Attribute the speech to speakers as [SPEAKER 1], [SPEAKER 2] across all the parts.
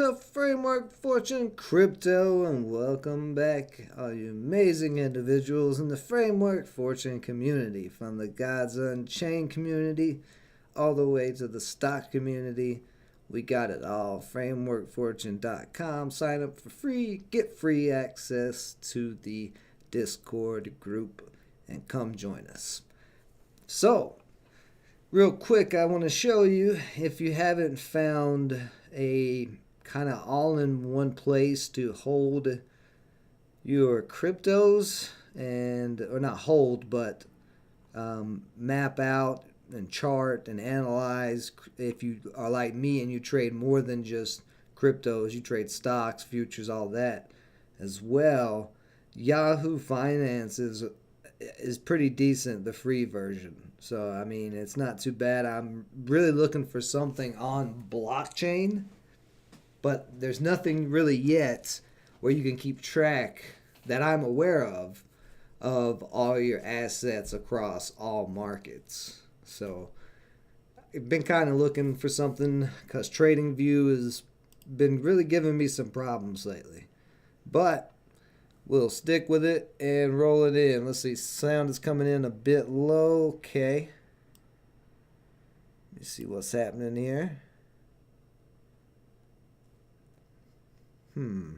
[SPEAKER 1] up, Framework Fortune Crypto, and welcome back, all you amazing individuals in the Framework Fortune community, from the Gods Unchained community all the way to the stock community. We got it all. FrameworkFortune.com. Sign up for free, get free access to the Discord group, and come join us. So, real quick, I want to show you, if you haven't found a kind of all-in-one place to hold your cryptos, and or not hold, but map out and chart and analyze. If you are like me and you trade more than just cryptos, you trade stocks, futures, all that as well, Yahoo Finance is pretty decent, the free version. So, I mean, it's not too bad. I'm really looking for something on blockchain, but there's nothing really yet where you can keep track that I'm aware of all your assets across all markets. So, I've been kind of looking for something because TradingView has been really giving me some problems lately. But we'll stick with it and roll it in. Let's see, sound is coming in a bit low. Okay. Let me see what's happening here. Well,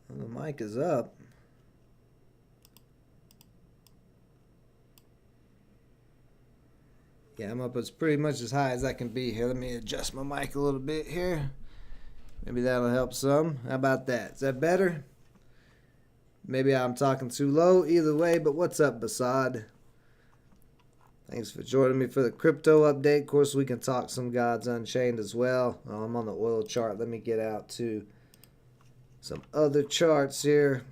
[SPEAKER 1] the mic is up. Yeah, I'm up as pretty much as high as I can be here. Let me adjust my mic a little bit here. Maybe that'll help some. How about that? Is that better? Maybe I'm talking too low. Either way, but what's up, Basad? Thanks for joining me for the crypto update. Of course, we can talk some Gods Unchained as well. I'm on the oil chart. Let me get out to some other charts here.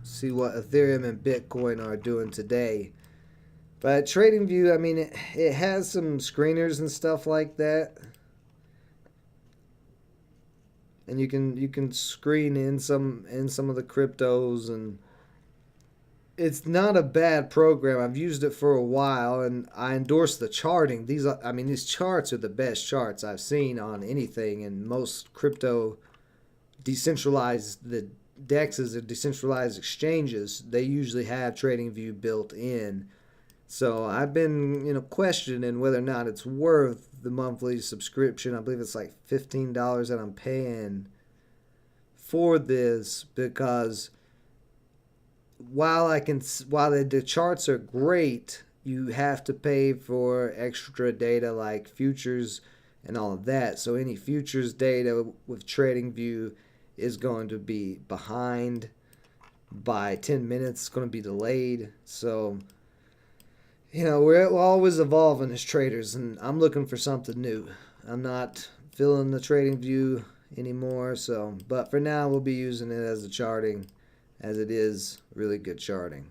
[SPEAKER 1] See what Ethereum and Bitcoin are doing today. But TradingView, I mean, it has some screeners and stuff like that, and you can screen in some of the cryptos, and it's not a bad program. I've used it for a while, and I endorse the charting. These charts are the best charts I've seen on anything, and most crypto decentralized, the DEXs or decentralized exchanges, they usually have TradingView built in. So I've been, questioning whether or not it's worth the monthly subscription. I believe it's like $15 that I'm paying for this, because while the charts are great, you have to pay for extra data like futures and all of that. So any futures data with TradingView is going to be behind by 10 minutes. It's going to be delayed. So, we're always evolving as traders, and I'm looking for something new. I'm not feeling the TradingView anymore, but for now we'll be using it as a charting, as it is really good charting.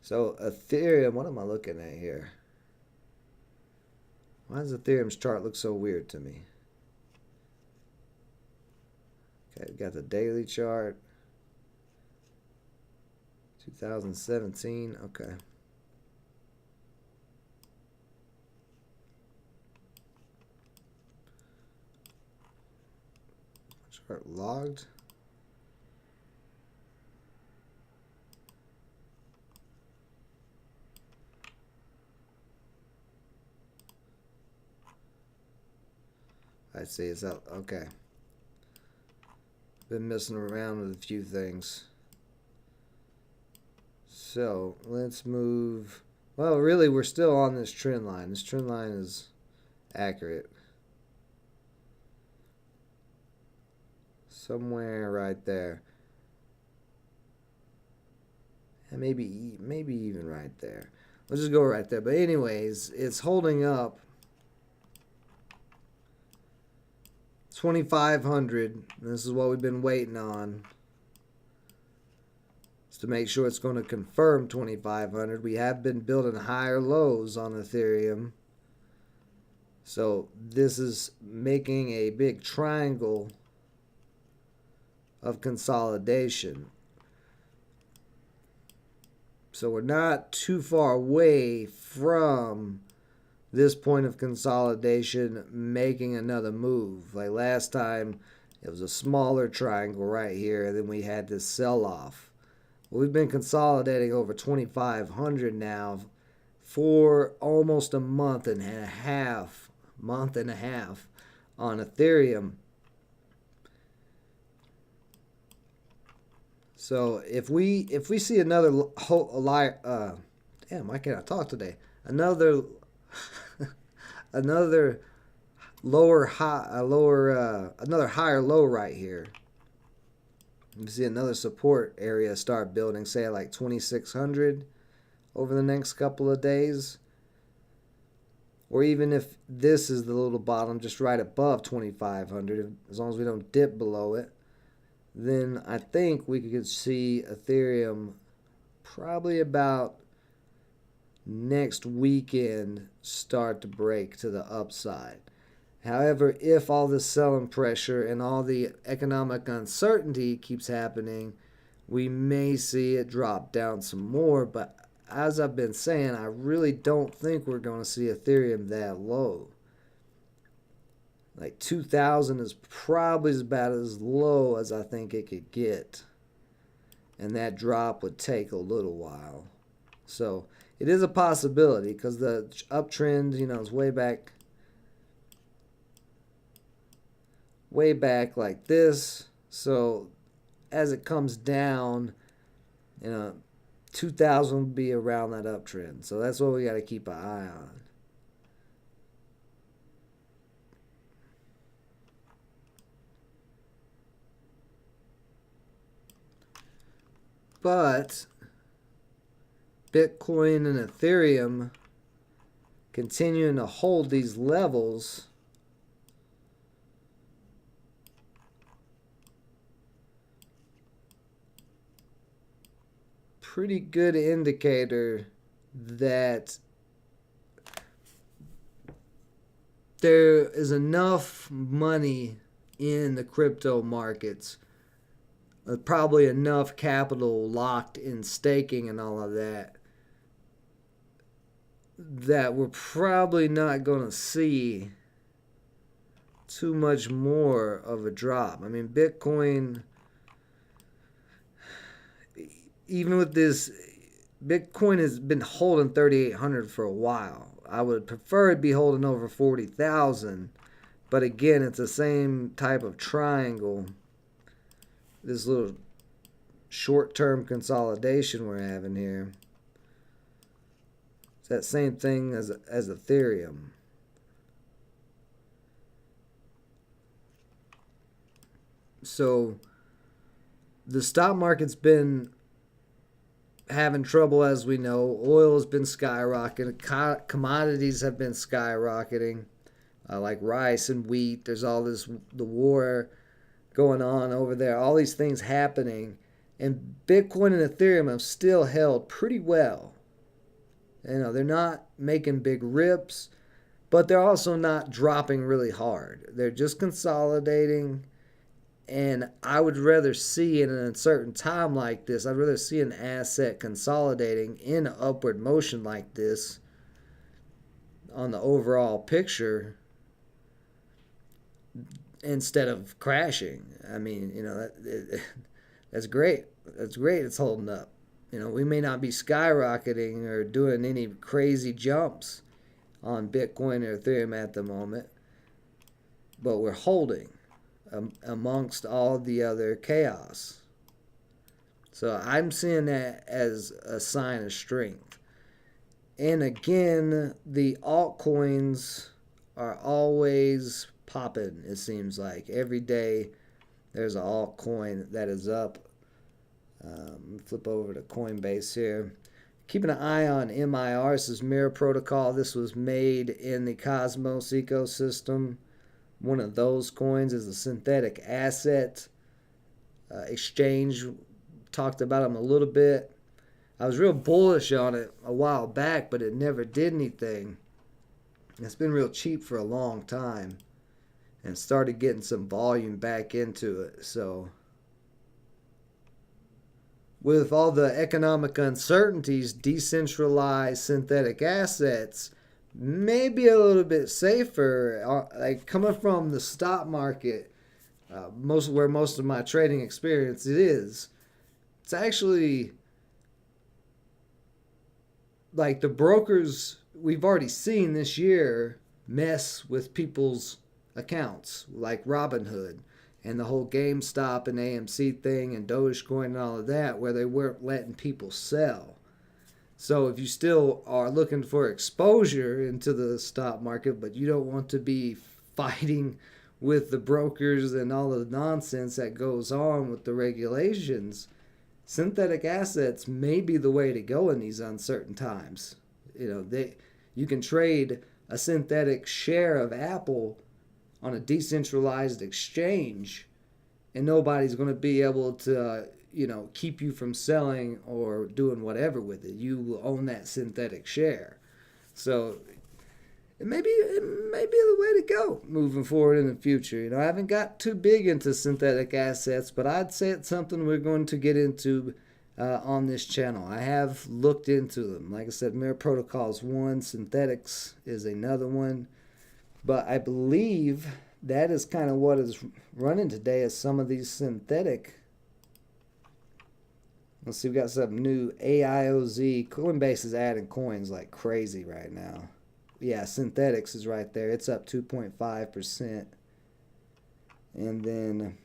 [SPEAKER 1] So Ethereum, what am I looking at here? Why does Ethereum's chart look so weird to me? Okay, we got the daily chart. 2017, okay. Chart logged. I see, it's out. Okay. Been messing around with a few things. So let's move. Well, really, we're still on this trend line. This trend line is accurate. Somewhere right there. And maybe even right there. Let's just go right there. But anyways, it's holding up. 2,500. This is what we've been waiting on. It's to make sure it's going to confirm 2,500. We have been building higher lows on Ethereum. So this is making a big triangle of consolidation. So we're not too far away from this point of consolidation making another move. Like last time, it was a smaller triangle right here, and then we had this sell-off. Well, we've been consolidating over 2,500 now for almost a month and a half on Ethereum. So if we see another damn, why can't I talk today? Another another another higher low right here. You see another support area start building, say at like 2,600 over the next couple of days. Or even if this is the little bottom just right above 2,500, as long as we don't dip below it, then I think we could see Ethereum probably about next weekend start to break to the upside. However, if all this selling pressure and all the economic uncertainty keeps happening, we may see it drop down some more. But as I've been saying, I really don't think we're going to see Ethereum that low. Like 2,000 is probably about as low as I think it could get. And that drop would take a little while. So it is a possibility because the uptrend, is way back like this. So as it comes down, 2,000 will be around that uptrend. So that's what we got to keep an eye on. But Bitcoin and Ethereum continuing to hold these levels pretty good indicator that there is enough money in the crypto markets, probably enough capital locked in staking and all of that, that we're probably not going to see too much more of a drop. I mean, Bitcoin, even with this, Bitcoin has been holding 3,800 for a while. I would prefer it be holding over 40,000, but again, it's the same type of triangle. This little short-term consolidation we're having here. It's that same thing as Ethereum. So the stock market's been having trouble, as we know. Oil has been skyrocketing. Commodities have been skyrocketing, like rice and wheat. There's all the war going on over there. All these things happening. And Bitcoin and Ethereum have still held pretty well. They're not making big rips, but they're also not dropping really hard. They're just consolidating. And I would rather see in an uncertain time like this, I'd rather see an asset consolidating in an upward motion like this on the overall picture instead of crashing. I mean, that's great. That's great. It's holding up. We may not be skyrocketing or doing any crazy jumps on Bitcoin or Ethereum at the moment, but we're holding amongst all the other chaos. So I'm seeing that as a sign of strength. And again, the altcoins are always popping, it seems like. Every day there's an altcoin that is up. Flip over to Coinbase here. Keeping an eye on MIR. This is Mirror Protocol. This was made in the Cosmos ecosystem. One of those coins is a synthetic asset exchange. Talked about them a little bit. I was real bullish on it a while back, but it never did anything. It's been real cheap for a long time and started getting some volume back into it. So with all the economic uncertainties, decentralized synthetic assets maybe a little bit safer. Like coming from the stock market, most of my trading experience it is. It's actually like the brokers we've already seen this year mess with people's accounts, like Robinhood and the whole GameStop and AMC thing and Dogecoin and all of that, where they weren't letting people sell. So if you still are looking for exposure into the stock market, but you don't want to be fighting with the brokers and all the nonsense that goes on with the regulations, synthetic assets may be the way to go in these uncertain times. You can trade a synthetic share of Apple on a decentralized exchange, and nobody's going to be able to keep you from selling or doing whatever with it. You will own that synthetic share. So it may be the way to go moving forward in the future. I haven't got too big into synthetic assets, but I'd say it's something we're going to get into on this channel. I have looked into them. Like I said, Mirror Protocol is one, synthetics is another one. But I believe that is kind of what is running today, is some of these synthetic. Let's see, we got something new. AIOZ. Coinbase is adding coins like crazy right now. Yeah, synthetics is right there. It's up 2.5%. And then,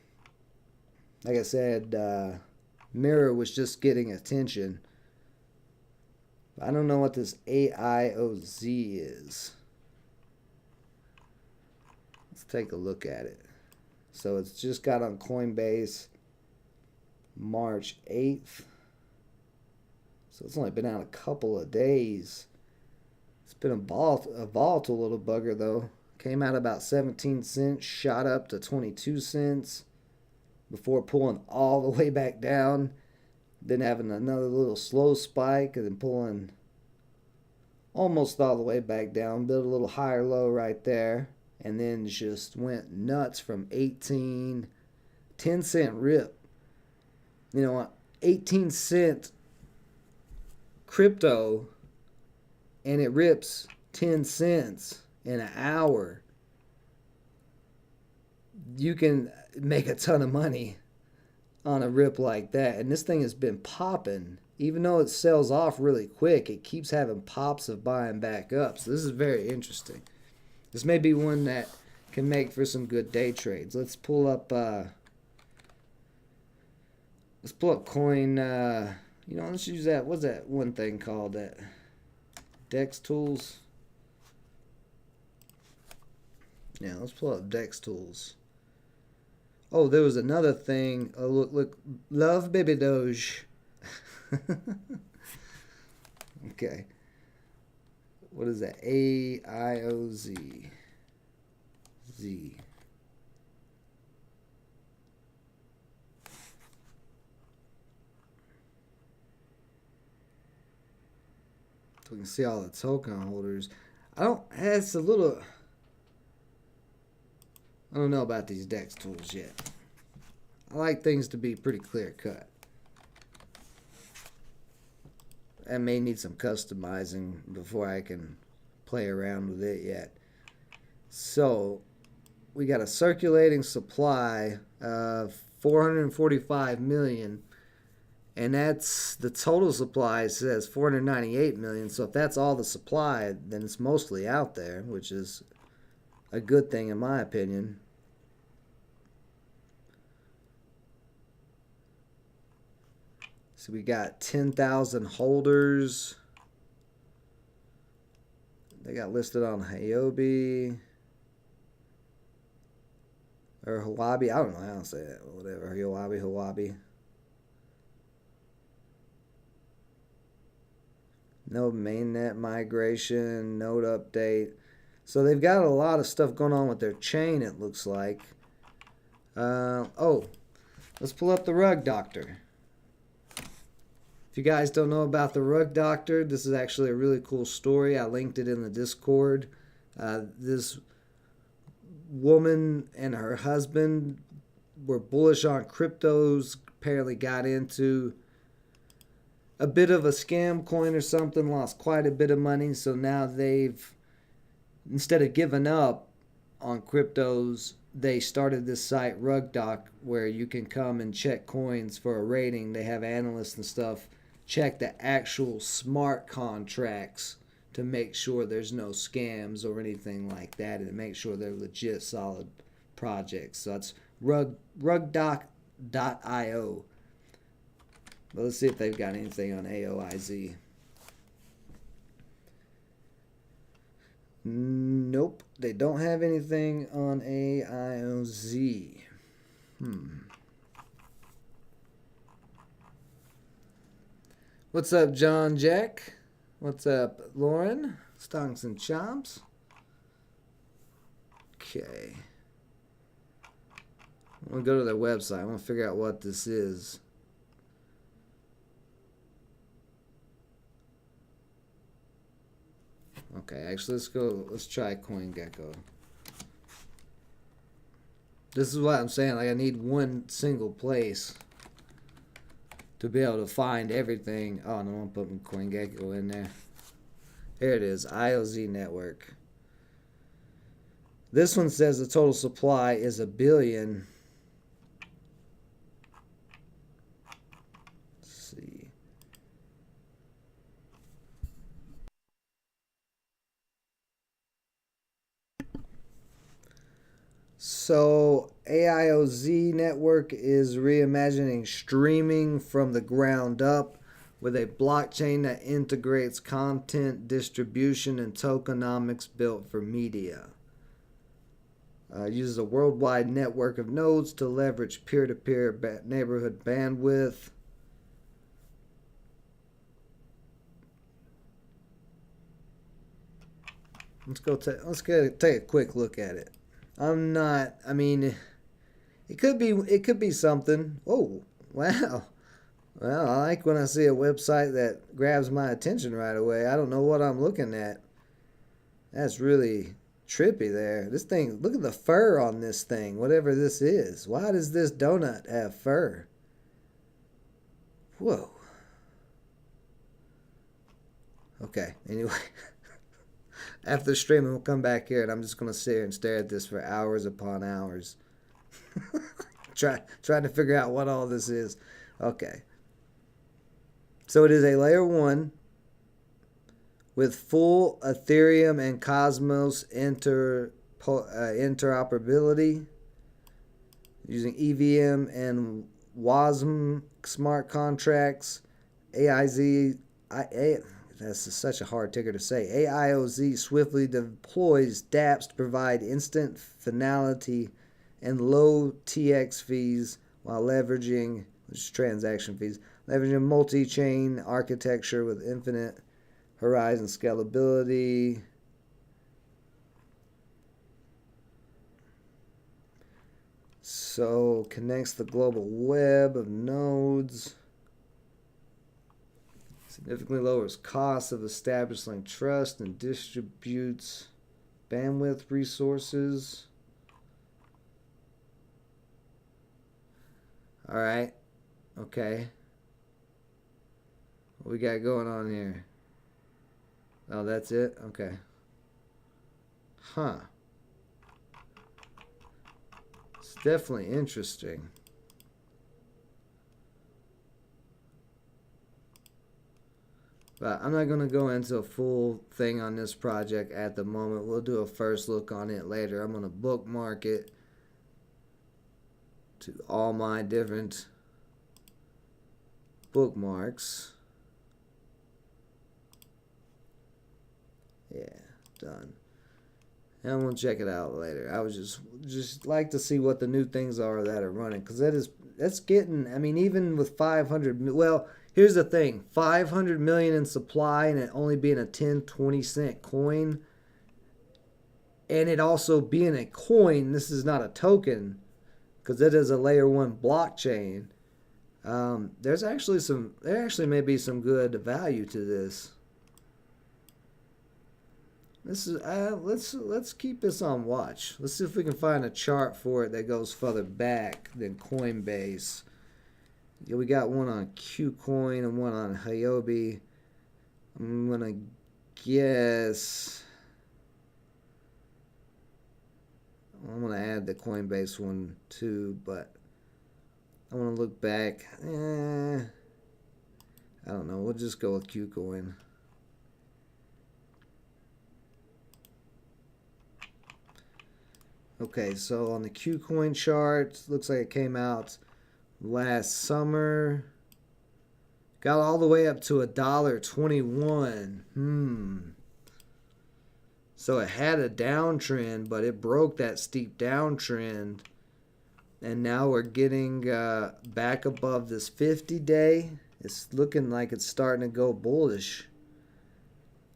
[SPEAKER 1] like I said, Mirror was just getting attention. I don't know what this AIOZ is. Let's take a look at it. So it's just got on Coinbase March 8th. So it's only been out a couple of days. It's been a volatile little bugger though. Came out about 17 cents, shot up to 22 cents before pulling all the way back down. Then having another little slow spike and then pulling almost all the way back down. Built a little higher low right there. And then just went nuts from 10 cent rip. 18 cent crypto, and it rips 10 cents in an hour. You can make a ton of money on a rip like that. And this thing has been popping. Even though it sells off really quick, it keeps having pops of buying back up. So this is very interesting. This may be one that can make for some good day trades. Let's pull up coin. Let's use that. What's that one thing called? That Dex Tools. Yeah, let's pull up Dex Tools. Oh, there was another thing. Oh, look, love baby Doge. Okay. What is that? AIOZ. Z. So we can see all the token holders. I don't know about these DEX tools yet. I like things to be pretty clear cut. I may need some customizing before I can play around with it yet. So we got a circulating supply of 445 million, and that's the total supply says 498 million. So if that's all the supply, then it's mostly out there, which is a good thing in my opinion. So we got 10,000 holders. They got listed on Huobi or Huobi. I don't know how to say that. Whatever. Huobi. No mainnet migration, node update. So they've got a lot of stuff going on with their chain, it looks like. Let's pull up the Rug Doctor. If you guys don't know about the Rug Doctor, this is actually a really cool story. I linked it in the Discord. This woman and her husband were bullish on cryptos, apparently got into a bit of a scam coin or something, lost quite a bit of money, so now they've instead of giving up on cryptos, they started this site RugDoc where you can come and check coins for a rating. They have analysts and stuff check the actual smart contracts to make sure there's no scams or anything like that, and to make sure they're legit solid projects. So that's rugdoc.io. But let's see if they've got anything on AOIZ. Nope, they don't have anything on AIOZ. What's up, John Jack? What's up, Lauren? Stonks and Chomps. Okay. I'm going to go to their website. I want to figure out what this is. Okay, actually, let's try CoinGecko. This is what I'm saying. Like, I need one single place to be able to find everything. Oh, no, I'm putting CoinGecko in there. Here it is, IOZ network. This one says the total supply is 1 billion. Let's see. So AIOZ network is reimagining streaming from the ground up with a blockchain that integrates content distribution and tokenomics built for media. Uses a worldwide network of nodes to leverage peer-to-peer neighborhood bandwidth. Let's take a quick look at it. I mean, it could be something. Oh, wow. Well, I like when I see a website that grabs my attention right away. I don't know what I'm looking at. That's really trippy there. This thing, look at the fur on this thing, whatever this is. Why does this donut have fur? Whoa. Okay, anyway. After streaming, we'll come back here and I'm just going to sit here and stare at this for hours upon hours. Trying to figure out what all this is. Okay. So it is a layer 1 with full Ethereum and Cosmos interoperability using EVM and WASM smart contracts. That's such a hard ticker to say. AIOZ swiftly deploys dApps to provide instant finality and low TX fees while leveraging transaction fees, leveraging multi-chain architecture with infinite horizon scalability. So connects the global web of nodes. Significantly lowers costs of establishing trust and distributes bandwidth resources. All right. Okay. What we got going on here? Oh, that's it? Okay. Huh. It's definitely interesting. But I'm not going to go into a full thing on this project at the moment. We'll do a first look on it later. I'm going to bookmark it to all my different bookmarks. Yeah, done. And I'm going to check it out later. I would just like to see what the new things are that are running. Because that's getting, I mean, even with 500, well, here's the thing, 500 million in supply and it only being a 10, 20 cent coin. And it also being a coin, this is not a token, because it is a layer 1 blockchain. There actually may be some good value to this. This is let's keep this on watch. Let's see if we can find a chart for it that goes further back than Coinbase. Yeah, we got one on Qcoin and one on Huobi. I'm gonna guess I'm going to add the Coinbase one too, but I want to look back. I don't know. We'll just go with KuCoin. Okay, so on the KuCoin chart, looks like it came out last summer. Got all the way up to $1.21. So it had a downtrend, but it broke that steep downtrend. And now we're getting back above this 50-day. It's looking like it's starting to go bullish.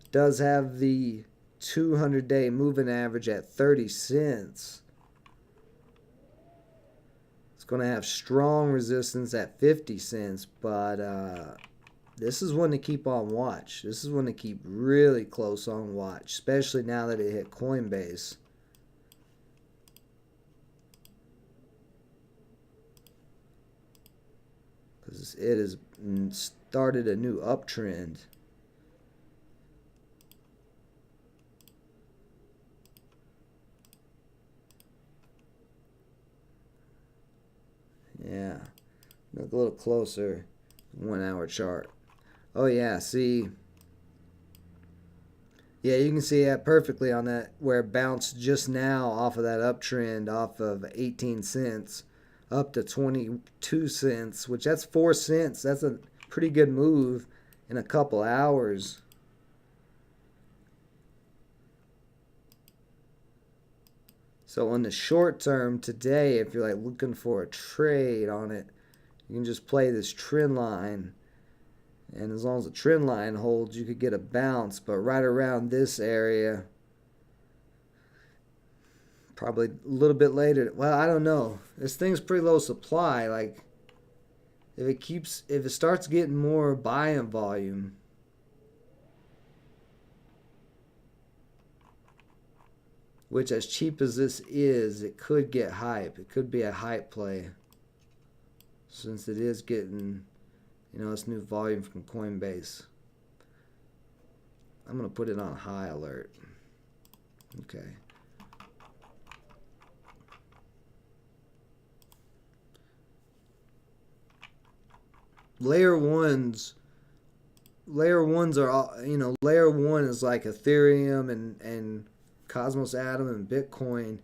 [SPEAKER 1] It does have the 200-day moving average at 30 cents. It's going to have strong resistance at 50 cents, but this is one to keep on watch. This is one to keep really close on watch, especially now that it hit Coinbase. Because it has started a new uptrend. Yeah, look a little closer. 1 hour chart. Oh yeah, see. Yeah, you can see that perfectly on that where it bounced just now off of that uptrend off of 18 cents up to 22 cents, which that's 4 cents. That's a pretty good move in a couple hours. So on the short term today, if you're like looking for a trade on it, you can just play this trend line. And as long as the trend line holds, you could get a bounce. But right around this area, probably a little bit later. Well, I don't know. This thing's pretty low supply. Like, if it starts getting more buying volume, which as cheap as this is, it could get hype. It could be a hype play. Since it is getting, it's new volume from Coinbase. I'm going to put it on high alert. Okay. Layer ones are all, layer one is like Ethereum and Cosmos Atom and Bitcoin.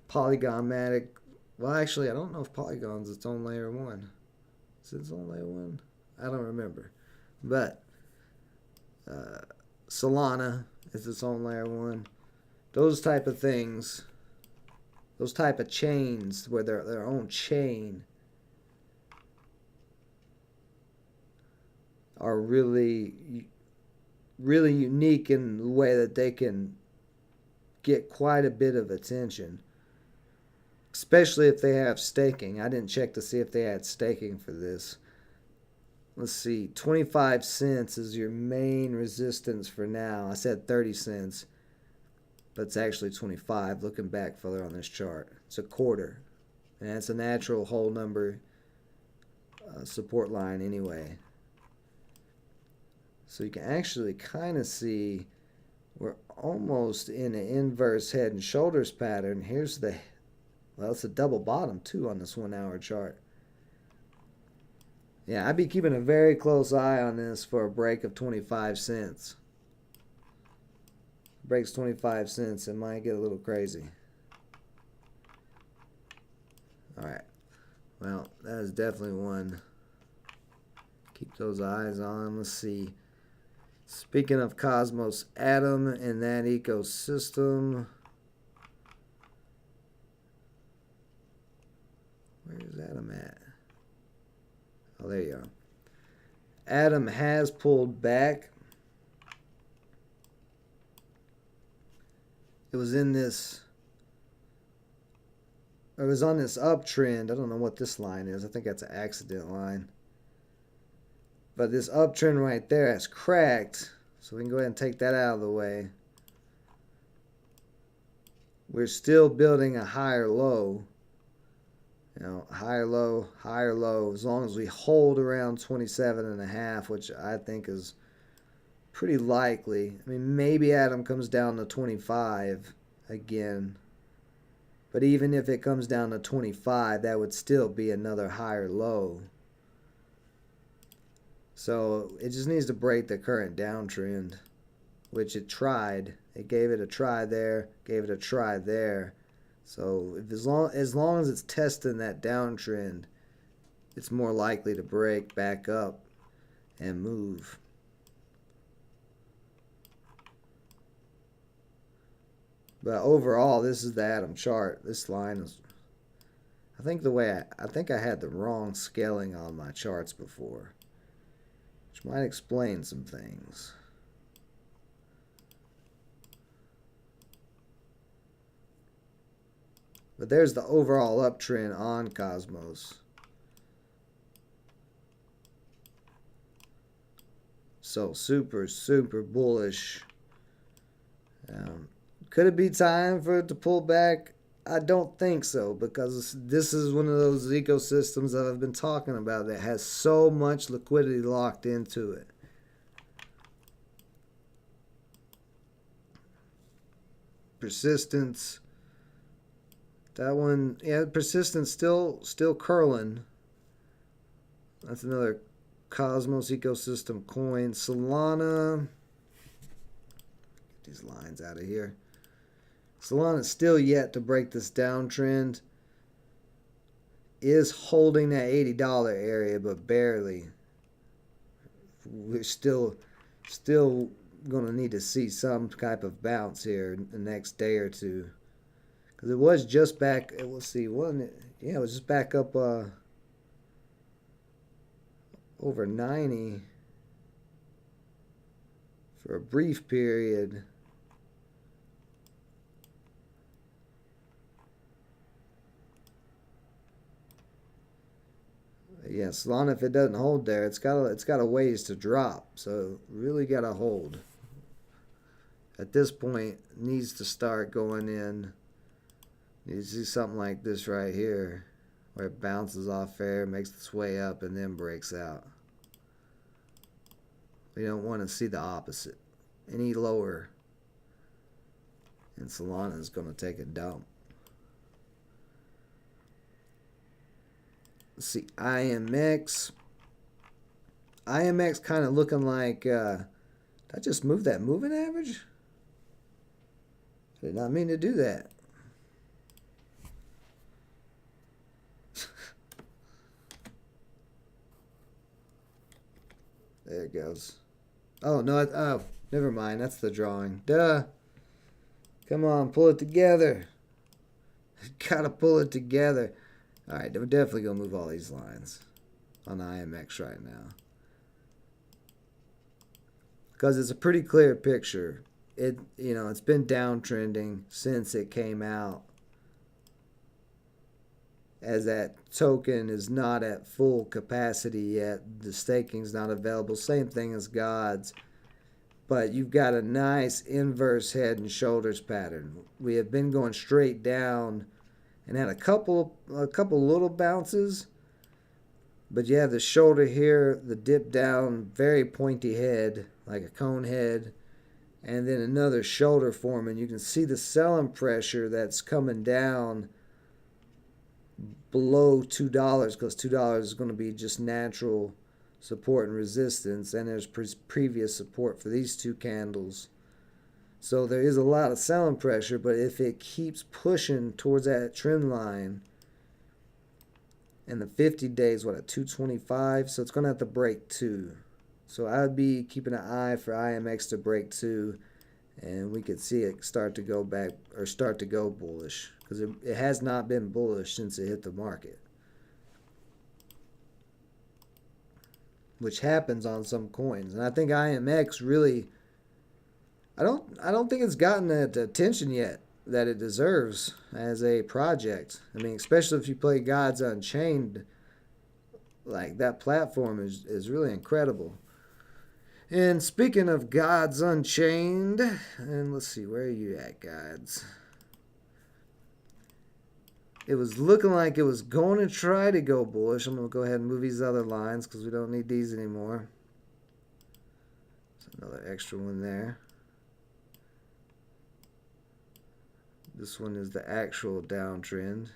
[SPEAKER 1] Polygon Matic. Well, actually, I don't know if Polygon's its own layer one. Is it its own layer one? I don't remember. But Solana is its own layer one. Those type of things, those type of chains where they're their own chain are really, really unique in the way that they can get quite a bit of attention. Especially if they have staking. I didn't check to see if they had staking for this. Let's see. 25 cents is your main resistance for now. I said 30 cents. But it's actually 25 looking back further on this chart. It's a quarter. And it's a natural whole number support line anyway. So you can actually kind of see we're almost in an inverse head and shoulders pattern. Here's the... Well, it's a double bottom, too, on this 1 hour chart. Yeah, I'd be keeping a very close eye on this for a break of 25 cents. Breaks 25 cents, it might get a little crazy. Alright. Well, that is definitely one. Keep those eyes on. Let's see. Speaking of Cosmos Atom and that ecosystem... Where's Atom at? Oh, there you are. Atom has pulled back. It was in this... It was on this uptrend. I don't know what this line is. I think that's an accident line. But this uptrend right there has cracked. So we can go ahead and take that out of the way. We're still building a higher low. Higher low, higher low. As long as we hold around 27.5, which I think is pretty likely. I mean, maybe Atom comes down to 25 again. But even if it comes down to 25, that would still be another higher low. So it just needs to break the current downtrend, which it tried. It gave it a try there, gave it a try there. So if as long as it's testing that downtrend, it's more likely to break back up and move. But overall, this is the Atom chart. This line is, I think I had the wrong scaling on my charts before, which might explain some things. But there's the overall uptrend on Cosmos. So super, super bullish. Could it be time for it to pull back? I don't think so, because this is one of those ecosystems that I've been talking about that has so much liquidity locked into it. Persistence. That one, yeah, persistence still curling. That's another Cosmos ecosystem coin. Solana. Get these lines out of here. Solana's still yet to break this downtrend. Is holding that $80 area, but barely. We're still going to need to see some type of bounce here in the next day or two. Because it was just back, let's see, wasn't it? Yeah, it was just back up over 90 for a brief period. Yeah, Solana, if it doesn't hold there, it's got a ways to drop. So really got to hold. At this point, needs to start going in. You see something like this right here, where it bounces off air, makes its way up, and then breaks out. We don't want to see the opposite. Any lower, and Solana is going to take a dump. Let's see, IMX. IMX kind of looking like, did I just move that moving average? I did not mean to do that. There it goes. Oh, no, oh, never mind. That's the drawing. Duh. Come on, pull it together. Gotta pull it together. Alright, we're definitely going to move all these lines on IMX right now. Because it's a pretty clear picture. It's been downtrending since it came out. As that token is not at full capacity yet. The staking's not available. Same thing as Gods. But you've got a nice inverse head and shoulders pattern. We have been going straight down and had a couple little bounces. But you have the shoulder here, the dip down, very pointy head, like a cone head. And then another shoulder forming. You can see the selling pressure that's coming down below $2, because $2 is going to be just natural support and resistance, and there's previous support for these two candles. So there is a lot of selling pressure, but if it keeps pushing towards that trend line, and the 50 days, what, at 225, so it's going to have to break 2. So I would be keeping an eye for IMX to break 2, and we could see it start to go back, or start to go bullish, because it has not been bullish since it hit the market, which happens on some coins. And I think IMX really, I don't think it's gotten the attention yet that it deserves as a project. I mean, especially if you play Gods Unchained, like that platform is really incredible. And speaking of Gods Unchained, and let's see, where are you at, Gods? It was looking like it was going to try to go bullish. I'm going to go ahead and move these other lines because we don't need these anymore. There's another extra one there. This one is the actual downtrend.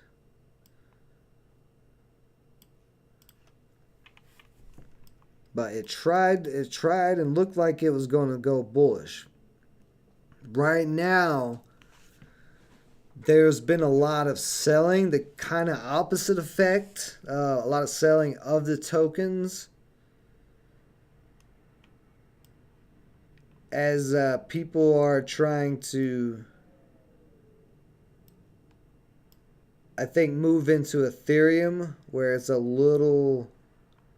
[SPEAKER 1] But it tried and looked like it was going to go bullish. Right now, there's been a lot of selling, the kind of opposite effect. A lot of selling of the tokens as people are trying to, I think, move into Ethereum, where it's a little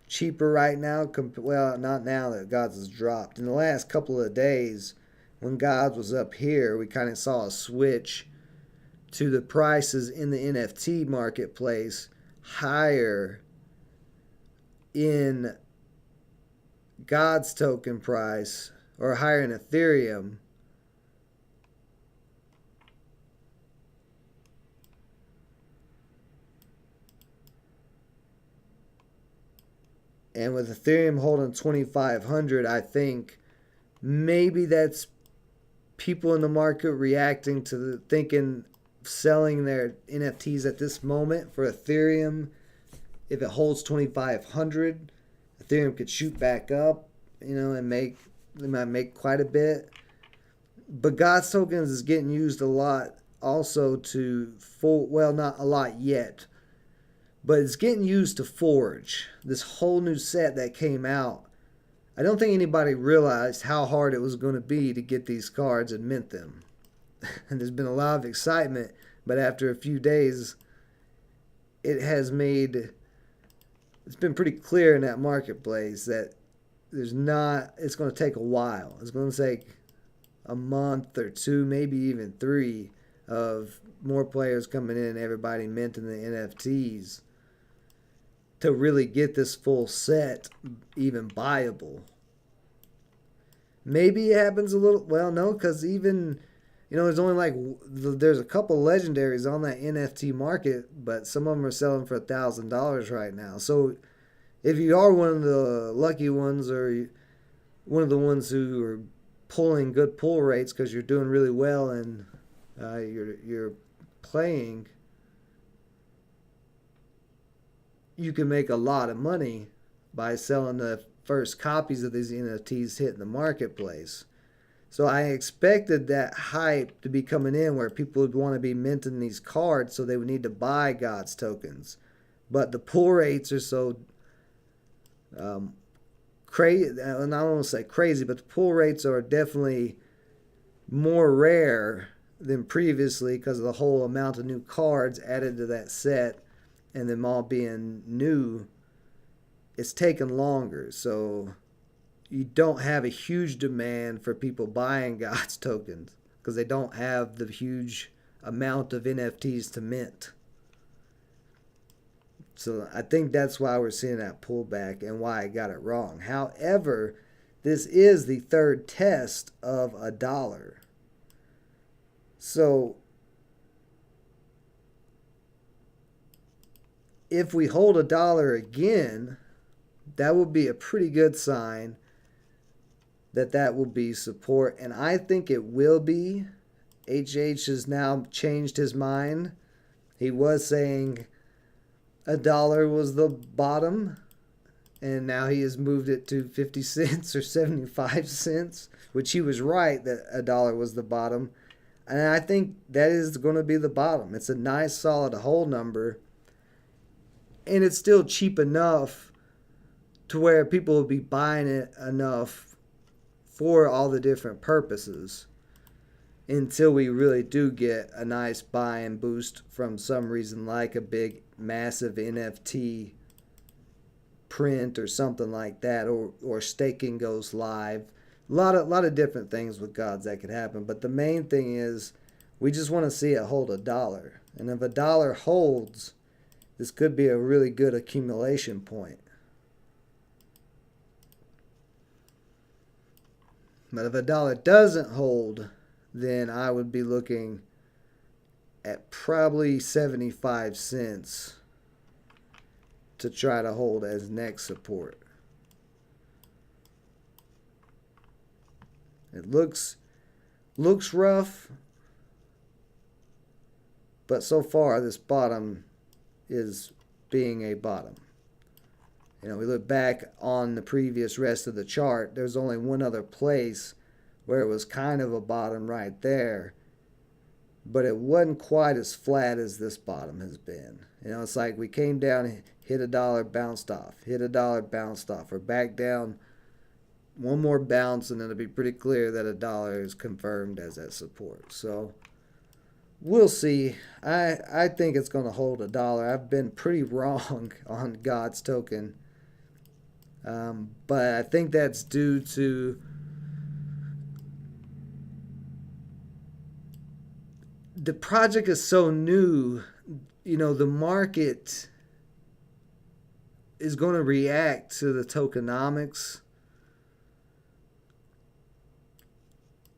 [SPEAKER 1] cheaper right now. Well, not now that Gods has dropped. In the last couple of days, when Gods was up here, we kind of saw a switch to the prices in the NFT marketplace higher in Gods token price, or higher in Ethereum, and with Ethereum holding 2,500, I think maybe that's people in the market reacting to thinking selling their NFTs at this moment for Ethereum. If it holds 2,500, Ethereum could shoot back up, and they might make quite a bit. But Gods tokens is getting used a lot also well, not a lot yet, but it's getting used to forge. This whole new set that came out, I don't think anybody realized how hard it was going to be to get these cards and mint them. And there's been a lot of excitement, but after a few days, it's been pretty clear in that marketplace that it's going to take a while. It's going to take a month or two, maybe even 3, of more players coming in, everybody minting the NFTs, to really get this full set even buyable. Maybe it happens a little, well, no, because even, there's only there's a couple legendaries on that NFT market, but some of them are selling for $1,000 right now. So if you are one of the lucky ones, or one of the ones who are pulling good pull rates because you're doing really well and you're playing, you can make a lot of money by selling the first copies of these NFTs hitting the marketplace. So I expected that hype to be coming in where people would want to be minting these cards, so they would need to buy Gods tokens. But the pull rates are so crazy, and I don't want to say crazy, but the pull rates are definitely more rare than previously because of the whole amount of new cards added to that set and them all being new. It's taken longer, so you don't have a huge demand for people buying Gods tokens because they don't have the huge amount of NFTs to mint. So I think that's why we're seeing that pullback and why I got it wrong. However, this is the third test of $1. So if we hold $1 again, that will be a pretty good sign that will be support. And I think it will be. HH has now changed his mind. He was saying $1 was the bottom, and now he has moved it to 50 cents or 75 cents, which he was right that $1 was the bottom. And I think that is going to be the bottom. It's a nice solid whole number, and it's still cheap enough to where people will be buying it enough for all the different purposes until we really do get a nice buy and boost from some reason, like a big massive NFT print or something like that, or staking goes live. A lot of different things with Gods that could happen, but the main thing is we just want to see it hold $1. And if $1 holds, this could be a really good accumulation point. But if $1 doesn't hold, then I would be looking at probably 75 cents to try to hold as next support. It looks rough, But so far, this bottom is being a bottom. You know, we look back on the previous rest of the chart, there's only one other place where it was kind of a bottom right there, but it wasn't quite as flat as this bottom has been. You know, it's like we came down, hit $1, bounced off, hit $1, bounced off. We're back down, one more bounce, and then it'll be pretty clear that $1 is confirmed as that support. So we'll see. I think it's going to hold $1. I've been pretty wrong on Gods token. But I think that's due to the project is so new. You know, the market is going to react to the tokenomics.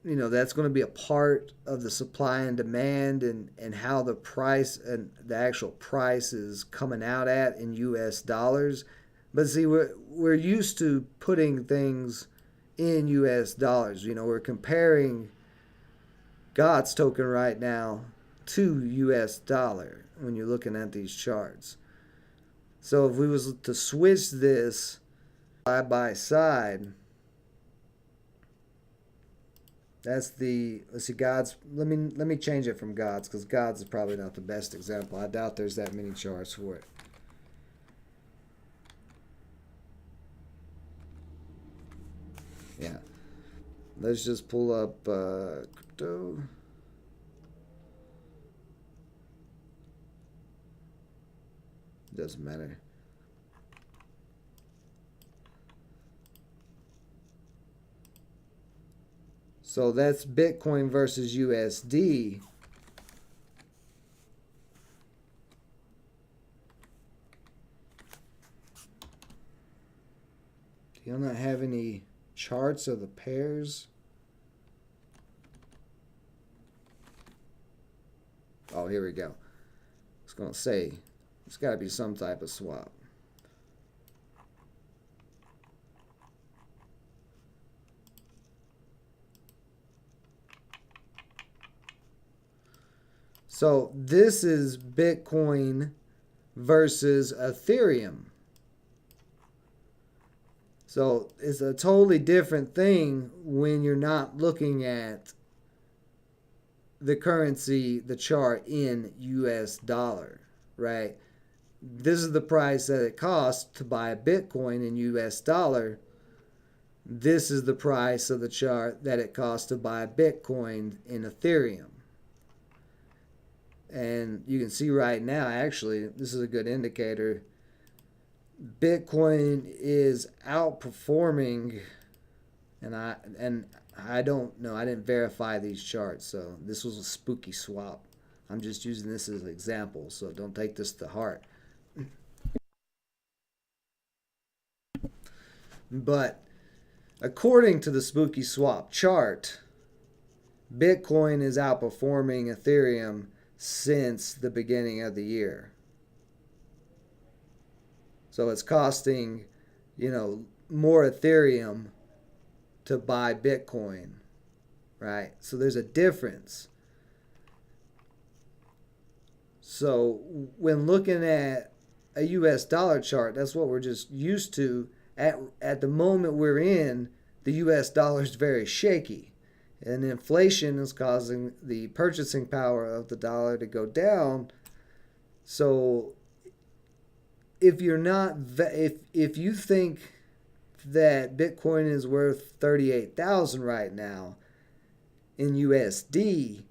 [SPEAKER 1] You know, that's going to be a part of the supply and demand, and how the price and the actual price is coming out at in US dollars. But see, we're used to putting things in US dollars. You know, we're comparing Gods token right now to US dollar when you're looking at these charts. So if we was to switch this side by side, that's the, let's see, Gods, let me change it from Gods, because Gods is probably not the best example. I doubt there's that many charts for it. Yeah, let's just pull up crypto. Doesn't matter. So that's Bitcoin versus USD. Do you not have any charts of the pairs? Oh, here we go. I was going to say, it's got to be some type of swap. So this is Bitcoin versus Ethereum. So it's a totally different thing when you're not looking at the currency, the chart in US dollar, right? This is the price that it costs to buy a Bitcoin in US dollar. This is the price of the chart that it costs to buy a Bitcoin in Ethereum. And you can see right now, actually, this is a good indicator. Bitcoin is outperforming, and I don't know, I didn't verify these charts, so this was a spooky swap. I'm just using this as an example, so don't take this to heart. But according to the spooky swap chart, Bitcoin is outperforming Ethereum since the beginning of the year. So it's costing, you know, more Ethereum to buy Bitcoin, right? So there's a difference. So when looking at a US dollar chart, that's what we're just used to. At the moment we're in, the US dollar is very shaky. And inflation is causing the purchasing power of the dollar to go down. So if you're not, if you think that Bitcoin is worth 38,000 right now in USD,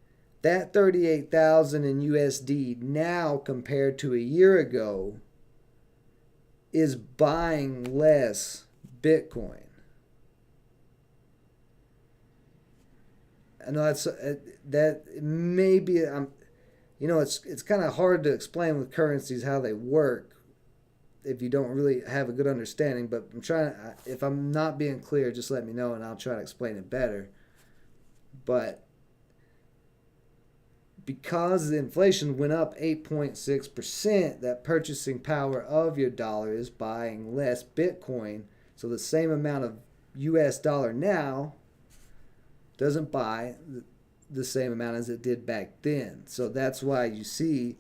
[SPEAKER 1] that 38,000 in USD now compared to a year ago is buying less Bitcoin. I know that maybe you know, it's kind of hard to explain with currencies how they work if you don't really have a good understanding. But I'm trying. If I'm not being clear, just let me know and I'll try to explain it better. But because the inflation went up 8.6%, that purchasing power of your dollar is buying less Bitcoin. So the same amount of US dollar now doesn't buy the same amount as it did back then. So that's why you see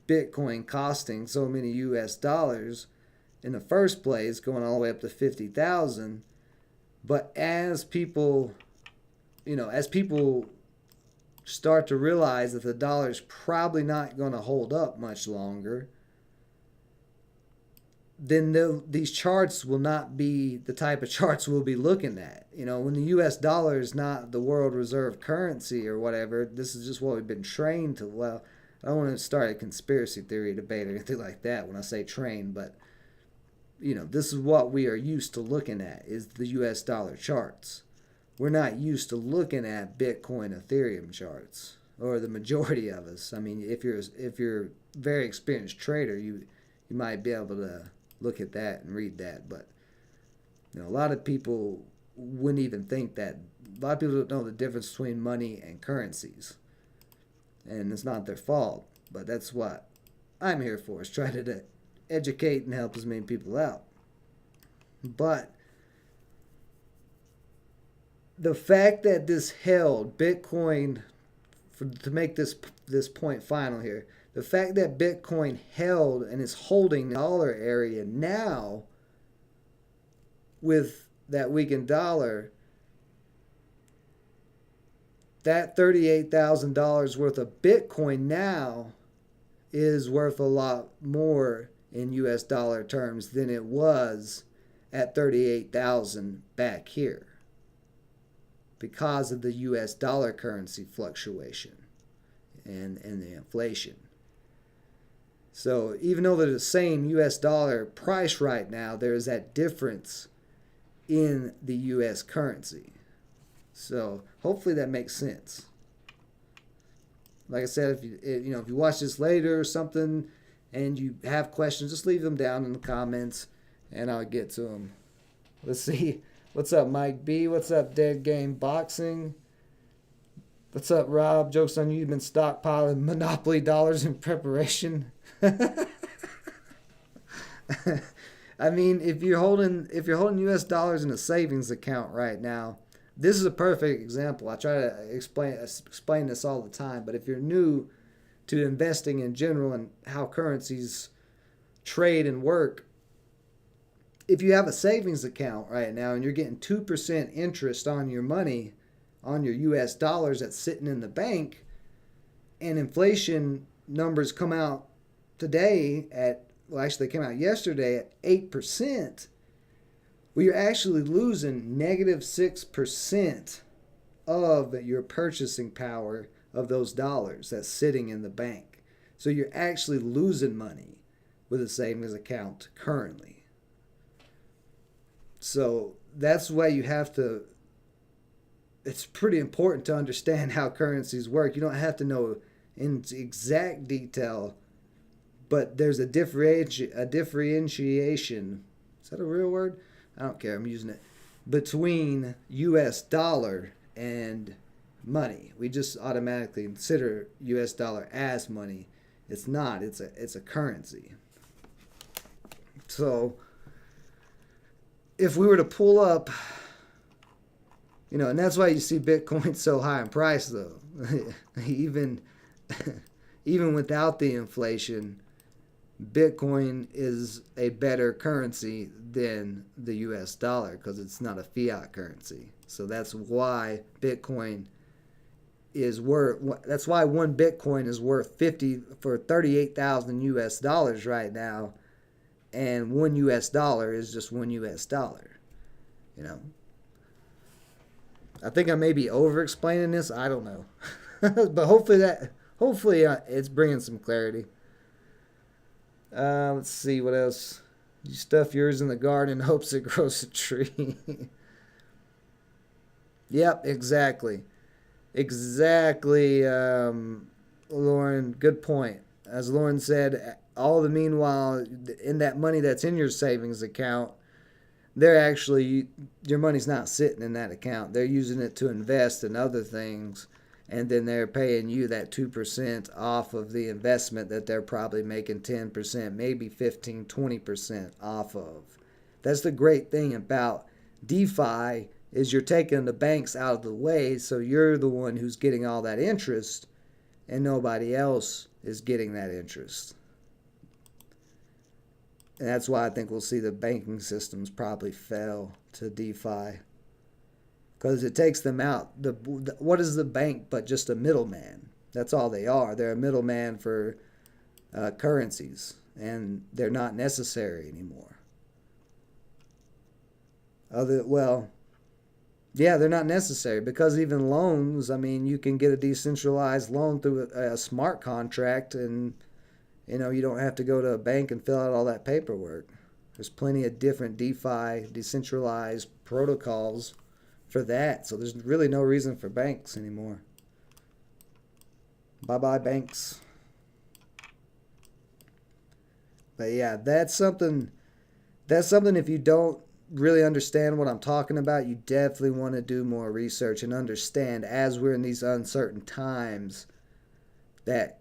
[SPEAKER 1] Bitcoin costing so many US dollars in the first place, going all the way up to 50,000. But as people, as people start to realize that the dollar's probably not going to hold up much longer, then these charts will not be the type of charts we'll be looking at. When the US dollar is not the world reserve currency or whatever, this is just what we've been trained to. Well, I don't want to start a conspiracy theory debate or anything like that when I say trained, but this is what we are used to looking at, is the US dollar charts. We're not used to looking at Bitcoin, Ethereum charts, or the majority of us. I mean, if you're a very experienced trader, you might be able to look at that and read that, but a lot of people wouldn't even think that. A lot of people don't know the difference between money and currencies, and it's not their fault, but that's what I'm here for, is try to educate and help as many people out. But the fact that this held Bitcoin, to make this point final here, the fact that Bitcoin held and is holding the dollar area now with that weakened dollar, that $38,000 worth of Bitcoin now is worth a lot more in US dollar terms than it was at 38,000 back here, because of the US dollar currency fluctuation and the inflation. So even though they're the same US dollar price right now, there is that difference in the US currency. So hopefully that makes sense. Like I said, if you watch this later or something and you have questions, just leave them down in the comments and I'll get to them. Let's see. What's up, Mike B? What's up, Dead Game Boxing? What's up, Rob? Joke's on you. You've been stockpiling Monopoly dollars in preparation. I mean, if you're holding US dollars in a savings account right now, this is a perfect example. I try to explain this all the time, but if you're new to investing in general and how currencies trade and work, if you have a savings account right now and you're getting 2% interest on your money, on your US dollars that's sitting in the bank, and inflation numbers come out today they came out yesterday at 8%, well, you're actually losing negative 6% of your purchasing power of those dollars that's sitting in the bank. So you're actually losing money with a savings account currently. So that's why you have to, it's pretty important to understand how currencies work. You don't have to know in exact detail, but there's a differentiation. Is that a real word? I don't care. I'm using it. Between US dollar and money. We just automatically consider US dollar as money. It's not. It's a currency. So if we were to pull up, and that's why you see Bitcoin so high in price, though. even without the inflation, Bitcoin is a better currency than the US dollar because it's not a fiat currency. So that's why Bitcoin is worth, that's why one Bitcoin is worth 38,000 US dollars right now, and one US dollar is just one US dollar. I think I may be over explaining this, I don't know. But hopefully it's bringing some clarity. Let's see what else. You stuff yours in the garden in hopes it grows a tree. Yep, exactly. Exactly, Lauren. Good point. As Lauren said, all the meanwhile, in that money that's in your savings account, your money's not sitting in that account. They're using it to invest in other things, and then they're paying you that 2% off of the investment that they're probably making 10%, maybe 15, 20% off of. That's the great thing about DeFi is you're taking the banks out of the way, so you're the one who's getting all that interest, and nobody else is getting that interest. And that's why I think we'll see the banking systems probably fail to DeFi. Because it takes them out. What is the bank but just a middleman? That's all they are. They're a middleman for currencies, and they're not necessary anymore. Yeah, they're not necessary, because even loans, I mean, you can get a decentralized loan through a smart contract, and you don't have to go to a bank and fill out all that paperwork. There's plenty of different DeFi, decentralized protocols for that. So there's really no reason for banks anymore. Bye-bye banks. But yeah, that's something if you don't really understand what I'm talking about, you definitely want to do more research and understand, as we're in these uncertain times, that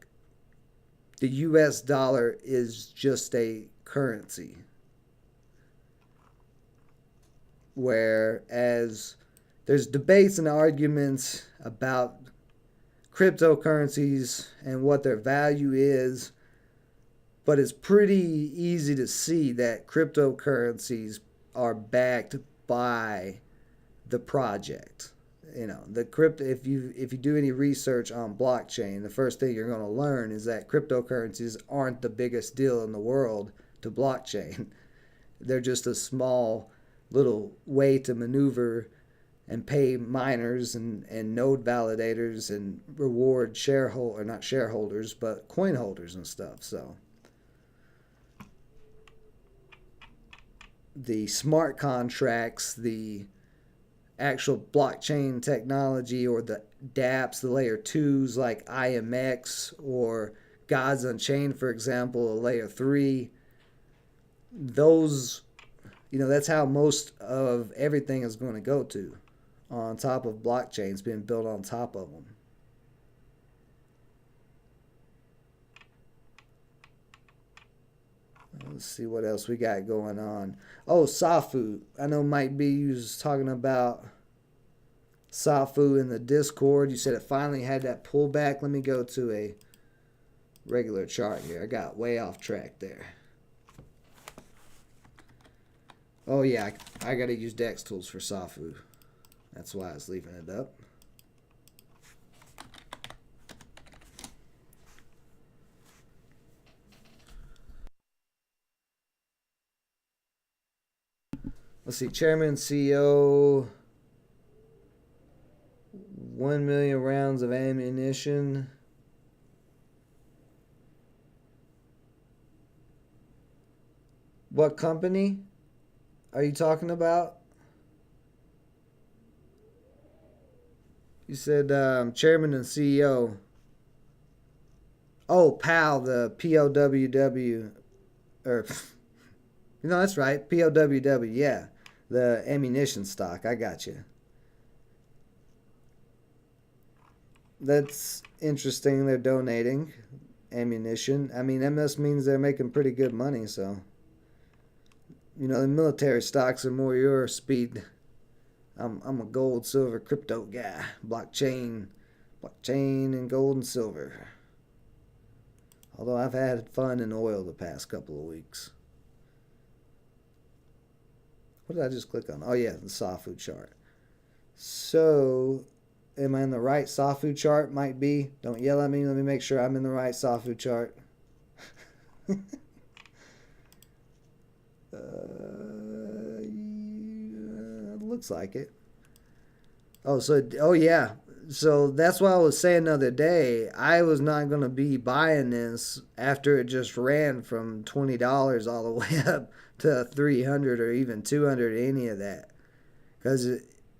[SPEAKER 1] the US dollar is just a currency. Whereas there's debates and arguments about cryptocurrencies and what their value is, but it's pretty easy to see that cryptocurrencies are backed by the project. The crypto. If you do any research on blockchain, the first thing you're going to learn is that cryptocurrencies aren't the biggest deal in the world to blockchain. They're just a small little way to maneuver and pay miners and node validators and reward not shareholders, but coin holders and stuff. So the smart contracts, the actual blockchain technology, or the dApps, the layer 2s like IMX or Gods Unchained, for example, a layer 3, those, that's how most of everything is going to go to, on top of blockchains being built on top of them. Let's see what else we got going on. Oh, Safu. I know Mike B was talking about Safu in the Discord. You said it finally had that pullback. Let me go to a regular chart here. I got way off track there. Oh yeah, I got to use DEX tools for Safu. That's why I was leaving it up. Let's see, Chairman, CEO, 1 million rounds of ammunition. What company are you talking about? You said Chairman and CEO. Oh, POW, the POWW, or that's right, POWW, yeah. The ammunition stock. I got you. That's interesting. They're donating ammunition. I mean, MS means they're making pretty good money. So, the military stocks are more your speed. I'm a gold, silver, crypto guy. Blockchain, and gold and silver. Although I've had fun in oil the past couple of weeks. What did I just click on? Oh yeah, the Safu chart. So, am I in the right Safu chart? Might be. Don't yell at me. Let me make sure I'm in the right Safu chart. Yeah, looks like it. Oh yeah. So that's what I was saying the other day. I was not going to be buying this after it just ran from $20 all the way up to 300 or even 200, any of that. Because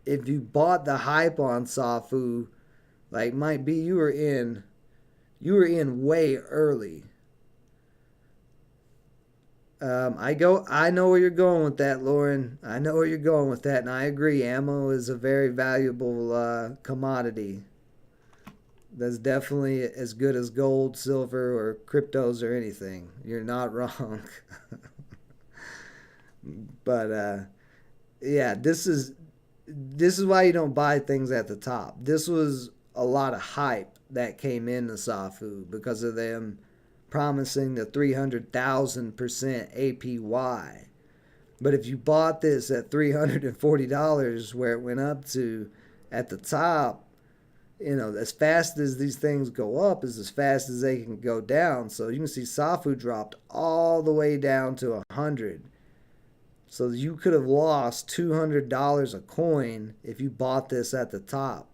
[SPEAKER 1] if you bought the hype on Safu, like might be, you were in way early. I know where you're going with that, Lauren. I know where you're going with that, and I agree. Ammo is a very valuable commodity. That's definitely as good as gold, silver, or cryptos or anything. You're not wrong. But yeah, this is this is why you don't buy things at the top. This was a lot of hype that came into SAFU because of them promising the 300,000% APY. But if you bought this at $340, where it went up to at the top, as fast as these things go up is as fast as they can go down. So you can see SAFU dropped all the way down to 100. So you could have lost $200 a coin if you bought this at the top.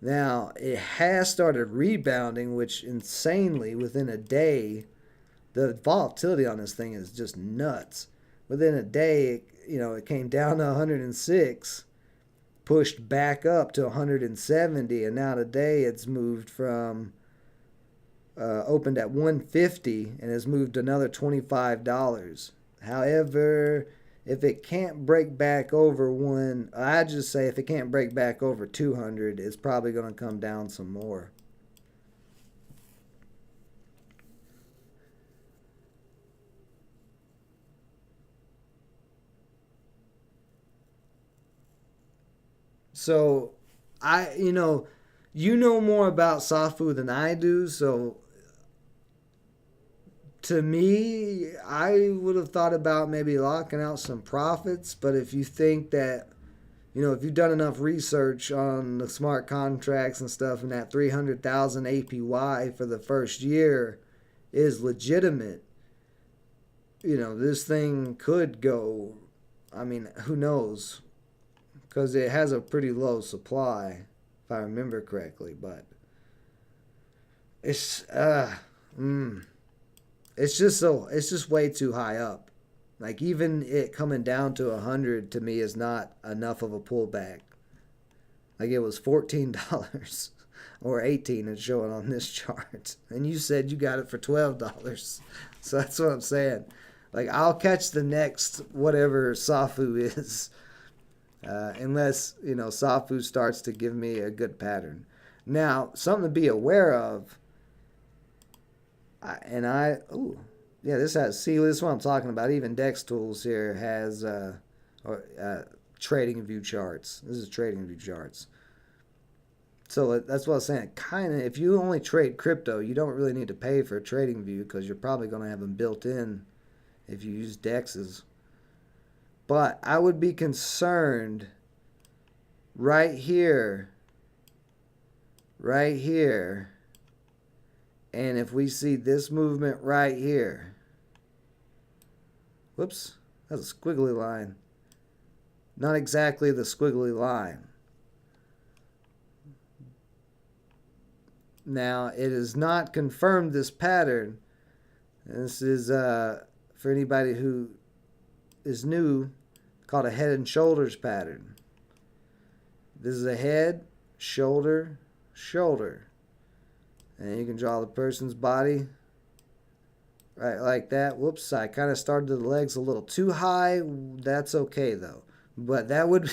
[SPEAKER 1] Now, it has started rebounding, which insanely within a day, the volatility on this thing is just nuts. Within a day, it came down to 106, pushed back up to 170, and now today it's moved from opened at 150 and has moved another $25. However, if it can't break back over I just say if it can't break back over 200, it's probably going to come down some more. So, you know more about SAFU than I do, so to me, I would have thought about maybe locking out some profits, but if you think that, if you've done enough research on the smart contracts and stuff, and that 300,000 APY for the first year is legitimate, this thing could go, who knows? Because it has a pretty low supply, if I remember correctly, but it's just way too high up. Like, even it coming down to 100 to me is not enough of a pullback. Like, it was $14 or 18 it's showing on this chart, and you said you got it for $12. So that's what I'm saying. Like, I'll catch the next whatever SAFU is, unless SAFU starts to give me a good pattern. Now, something to be aware of. This is what I'm talking about. Even Dex Tools here has trading view charts. This is trading view charts. So that's what I was saying. Kind of, if you only trade crypto, you don't really need to pay for a trading view because you're probably going to have them built in if you use Dexes. But I would be concerned right here. And if we see this movement right here, whoops, that's a squiggly line. Not exactly the squiggly line. Now, it is not confirmed this pattern. This is, for anybody who is new, called a head and shoulders pattern. This is a head, shoulder, shoulder. And you can draw the person's body right like that. Whoops, I kind of started the legs a little too high. That's okay, though. But that would...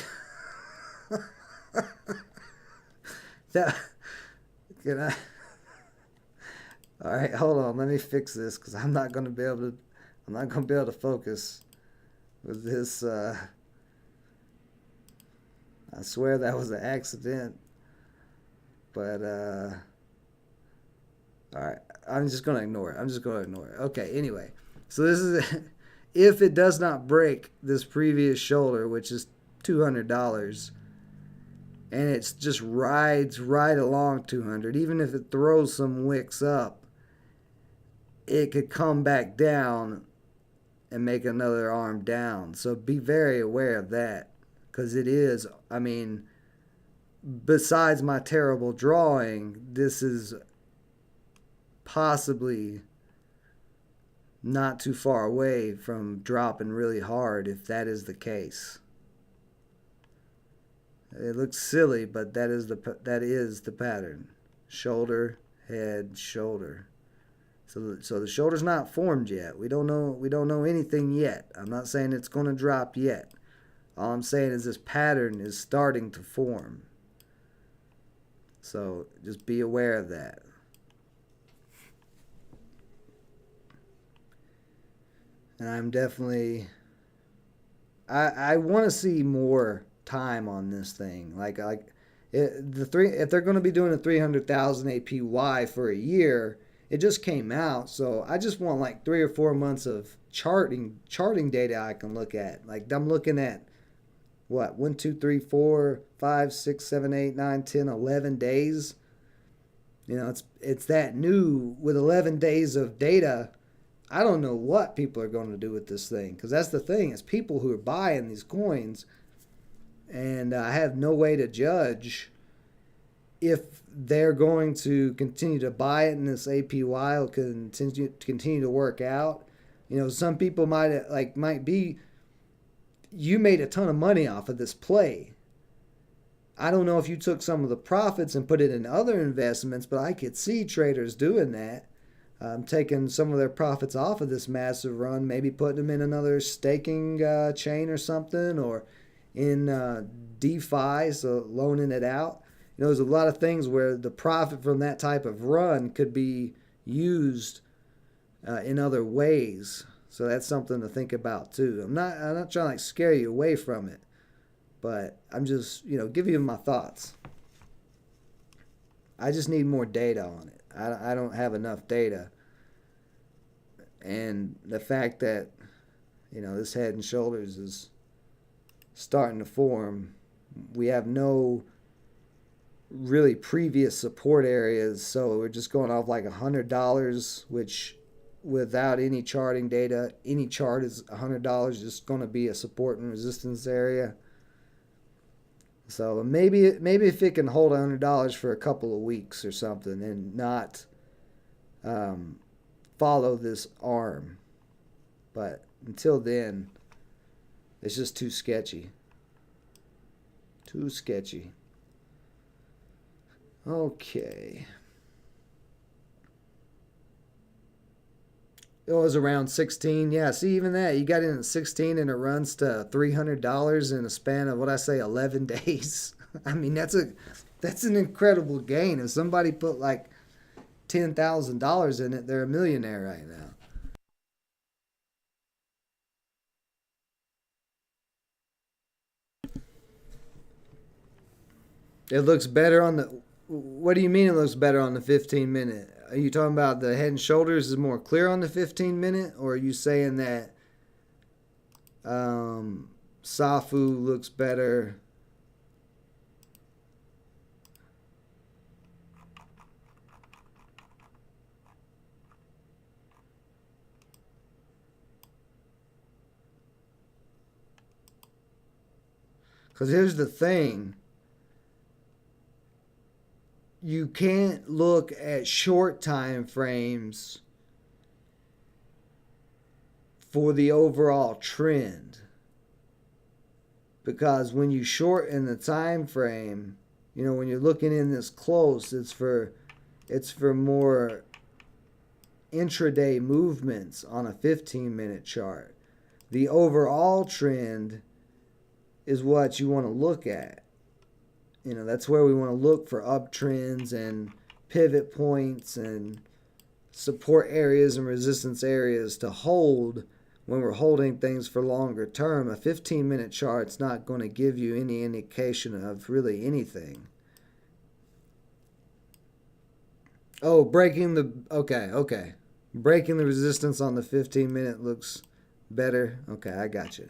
[SPEAKER 1] Can I... All right, hold on. Let me fix this because I'm not going to be able to focus with this. I swear that was an accident. But... all right, I'm just going to ignore it. Okay, anyway. So this is, if it does not break this previous shoulder, which is $200, and it just rides right along 200, even if it throws some wicks up, it could come back down and make another arm down. So be very aware of that, because it is, besides my terrible drawing, this is possibly not too far away from dropping really hard if that is the case. It looks silly, but that is the pattern. Shoulder, head, shoulder. So the shoulder's not formed yet. We don't know anything yet. I'm not saying it's going to drop yet. All I'm saying is this pattern is starting to form. So just be aware of that. And I'm definitely... I want to see more time on this thing. If they're going to be doing a 300,000 APY for a year, it just came out, so I just want like 3 or 4 months of charting data I can look at. Like I'm looking at what 1, 2, 3, 4, 5, 6, 7, 8, 9, 10, 11 days. You know, it's that new with 11 days of data. I don't know what people are going to do with this thing, because that's the thing. It's people who are buying these coins, and I have no way to judge if they're going to continue to buy it and this APY will continue to work out. You know, some people might be, you made a ton of money off of this play. I don't know if you took some of the profits and put it in other investments, but I could see traders doing that. Taking some of their profits off of this massive run, maybe putting them in another staking chain or something, or in DeFi, so loaning it out. You know, there's a lot of things where the profit from that type of run could be used in other ways. So that's something to think about too. I'm not trying to like scare you away from it, but I'm just, you know, giving you my thoughts. I just need more data on it. I don't have enough data. And the fact that, you know, this head and shoulders is starting to form, we have no really previous support areas, so we're just going off like $100, which without any charting data, any chart is $100 just going to be a support and resistance area. So maybe if it can hold $100 for a couple of weeks or something and not follow this arm, but until then, it's just too sketchy. Too sketchy. Okay. It was around 16. Yeah, see, even that. You got in at 16 and it runs to $300 in a span of, what I say, 11 days. I mean, that's an incredible gain. If somebody put like $10,000 in it, they're a millionaire right now. It looks better on the... What do you mean it looks better on the 15-minute? Are you talking about the head and shoulders is more clear on the 15-minute? Or are you saying that Safu looks better? Because here's the thing. You can't look at short time frames for the overall trend, because when you shorten the time frame, you know, when you're looking in this close, it's for more intraday movements on a 15-minute chart. The overall trend is what you want to look at. You know, that's where we want to look for uptrends and pivot points and support areas and resistance areas to hold when we're holding things for longer term. A 15-minute chart's not going to give you any indication of really anything. Oh, breaking the... Okay. Breaking the resistance on the 15-minute looks better. Okay, I got you.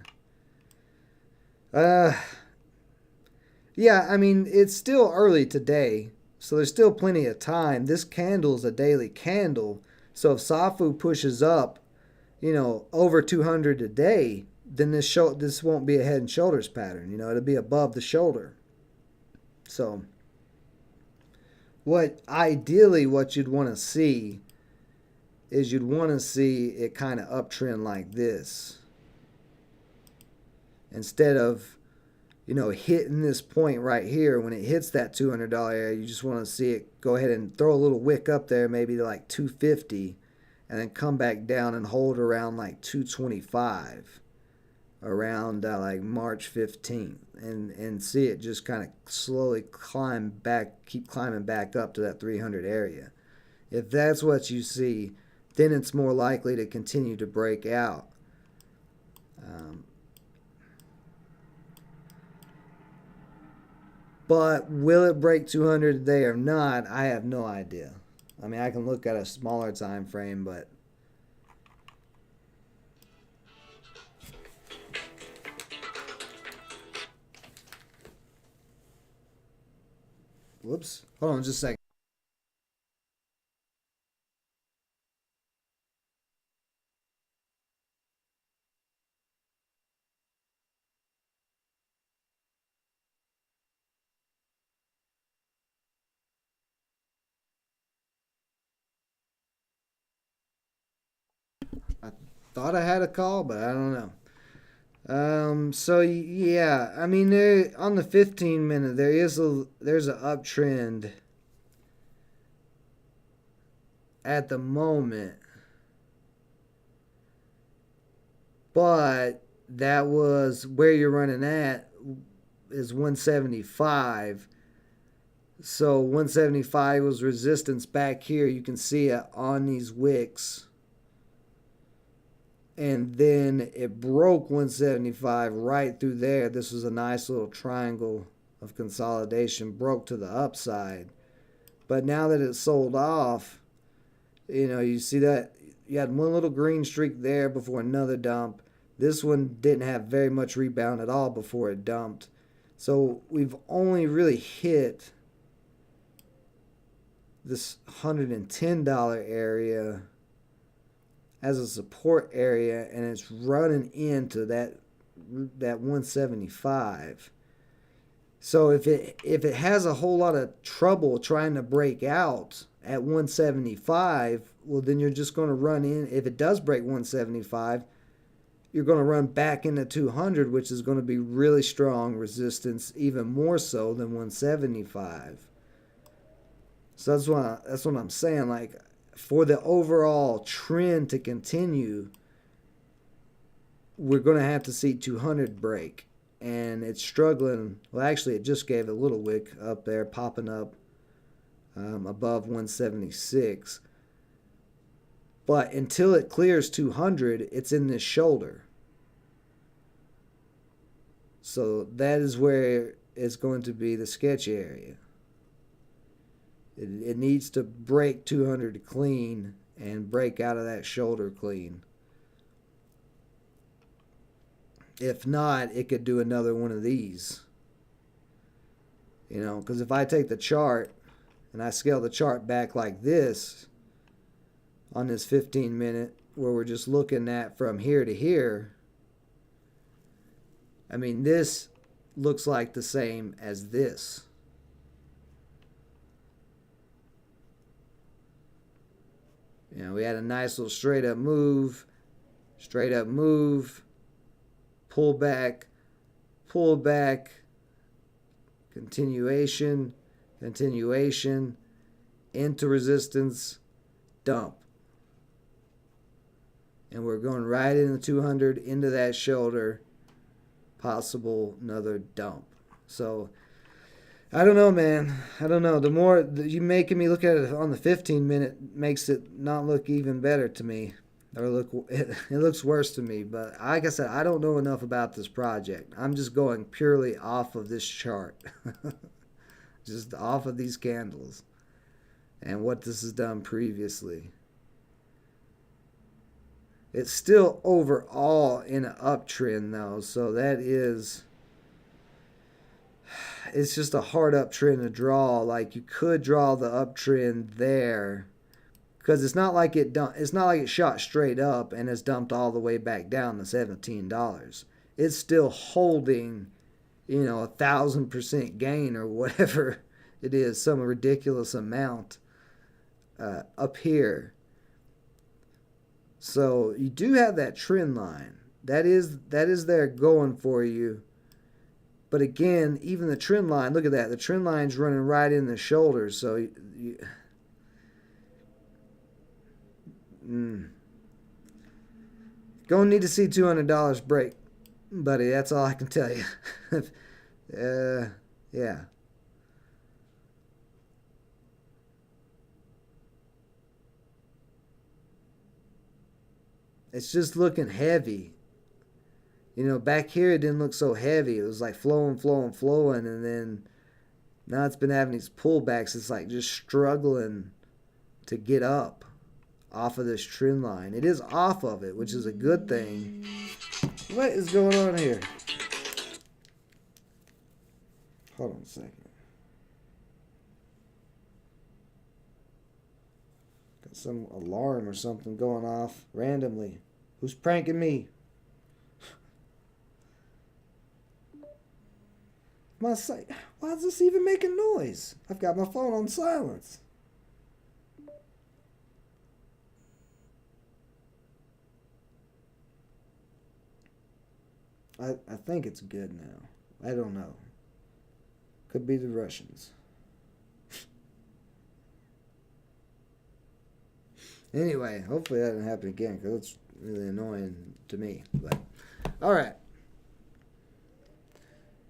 [SPEAKER 1] Yeah, I mean, it's still early today, so there's still plenty of time. This candle's a daily candle, so if Safu pushes up, you know, over 200 today, then this won't be a head and shoulders pattern. You know, it'll be above the shoulder. So, ideally what you'd want to see is you'd want to see it kind of uptrend like this, instead of, you know, hitting this point right here. When it hits that $200 area, you just want to see it go ahead and throw a little wick up there, maybe to like 250, and then come back down and hold around like 225 around like March 15th, and see it just kind of slowly keep climbing back up to that 300 area. If that's what you see, then it's more likely to continue to break out. But will it break 200 today or not? I have no idea. I mean, I can look at a smaller time frame, but whoops. Hold on just a second. I thought I had a call, but I don't know. So yeah, I mean, there on the 15 minute, there's a uptrend at the moment, but that was where you're running at is 175. So 175 was resistance back here. You can see it on these wicks. And then it broke 175 right through there. This was a nice little triangle of consolidation, broke to the upside. But now that it's sold off, you see that you had one little green streak there before another dump. This one didn't have very much rebound at all before it dumped. So we've only really hit this $110 area as a support area, and it's running into that 175. So if it has a whole lot of trouble trying to break out at 175, well, then you're just going to run in. If it does break 175, you're going to run back into 200, which is going to be really strong resistance, even more so than 175. So that's what I'm saying. Like, for the overall trend to continue, we're going to have to see 200 break. And it's struggling. Well, actually, it just gave a little wick up there, popping up above 176. But until it clears 200, it's in this shoulder. So that is where it's going to be the sketchy area. It needs to break 200 clean and break out of that shoulder clean. If not, it could do another one of these. Because if I take the chart and I scale the chart back like this on this 15 minute, where we're just looking at from here to here, I mean, this looks like the same as this. We had a nice little straight up move, pull back, continuation, into resistance, dump. And we're going right into 200, into that shoulder, possible another dump. So I don't know, man. I don't know. The more you making me look at it on the 15 minute makes it not look even better to me. Or it looks worse to me. But like I said, I don't know enough about this project. I'm just going purely off of this chart. Just off of these candles and what this has done previously. It's still overall in an uptrend though, so it's just a hard uptrend to draw. Like, you could draw the uptrend there, because it's not like it shot straight up and has dumped all the way back down to $17. It's still holding, 1,000% gain or whatever it is, some ridiculous amount up here. So you do have that trend line. That is there going for you. But again, even the trend line, look at that. The trend line's running right in the shoulders. So gonna need to see $200 break, buddy. That's all I can tell you. Yeah. It's just looking heavy. Back here it didn't look so heavy. It was like flowing, and then Now it's been having these pullbacks. It's like just struggling to get up off of this trend line. It is off of it, which is a good thing. What is going on here? Hold on a second. Got some alarm or something going off randomly. Who's pranking me? My site. Why is this even making noise? I've got my phone on silence. I think it's good now. I don't know. Could be the Russians. Anyway, hopefully that doesn't happen again because it's really annoying to me. But all right.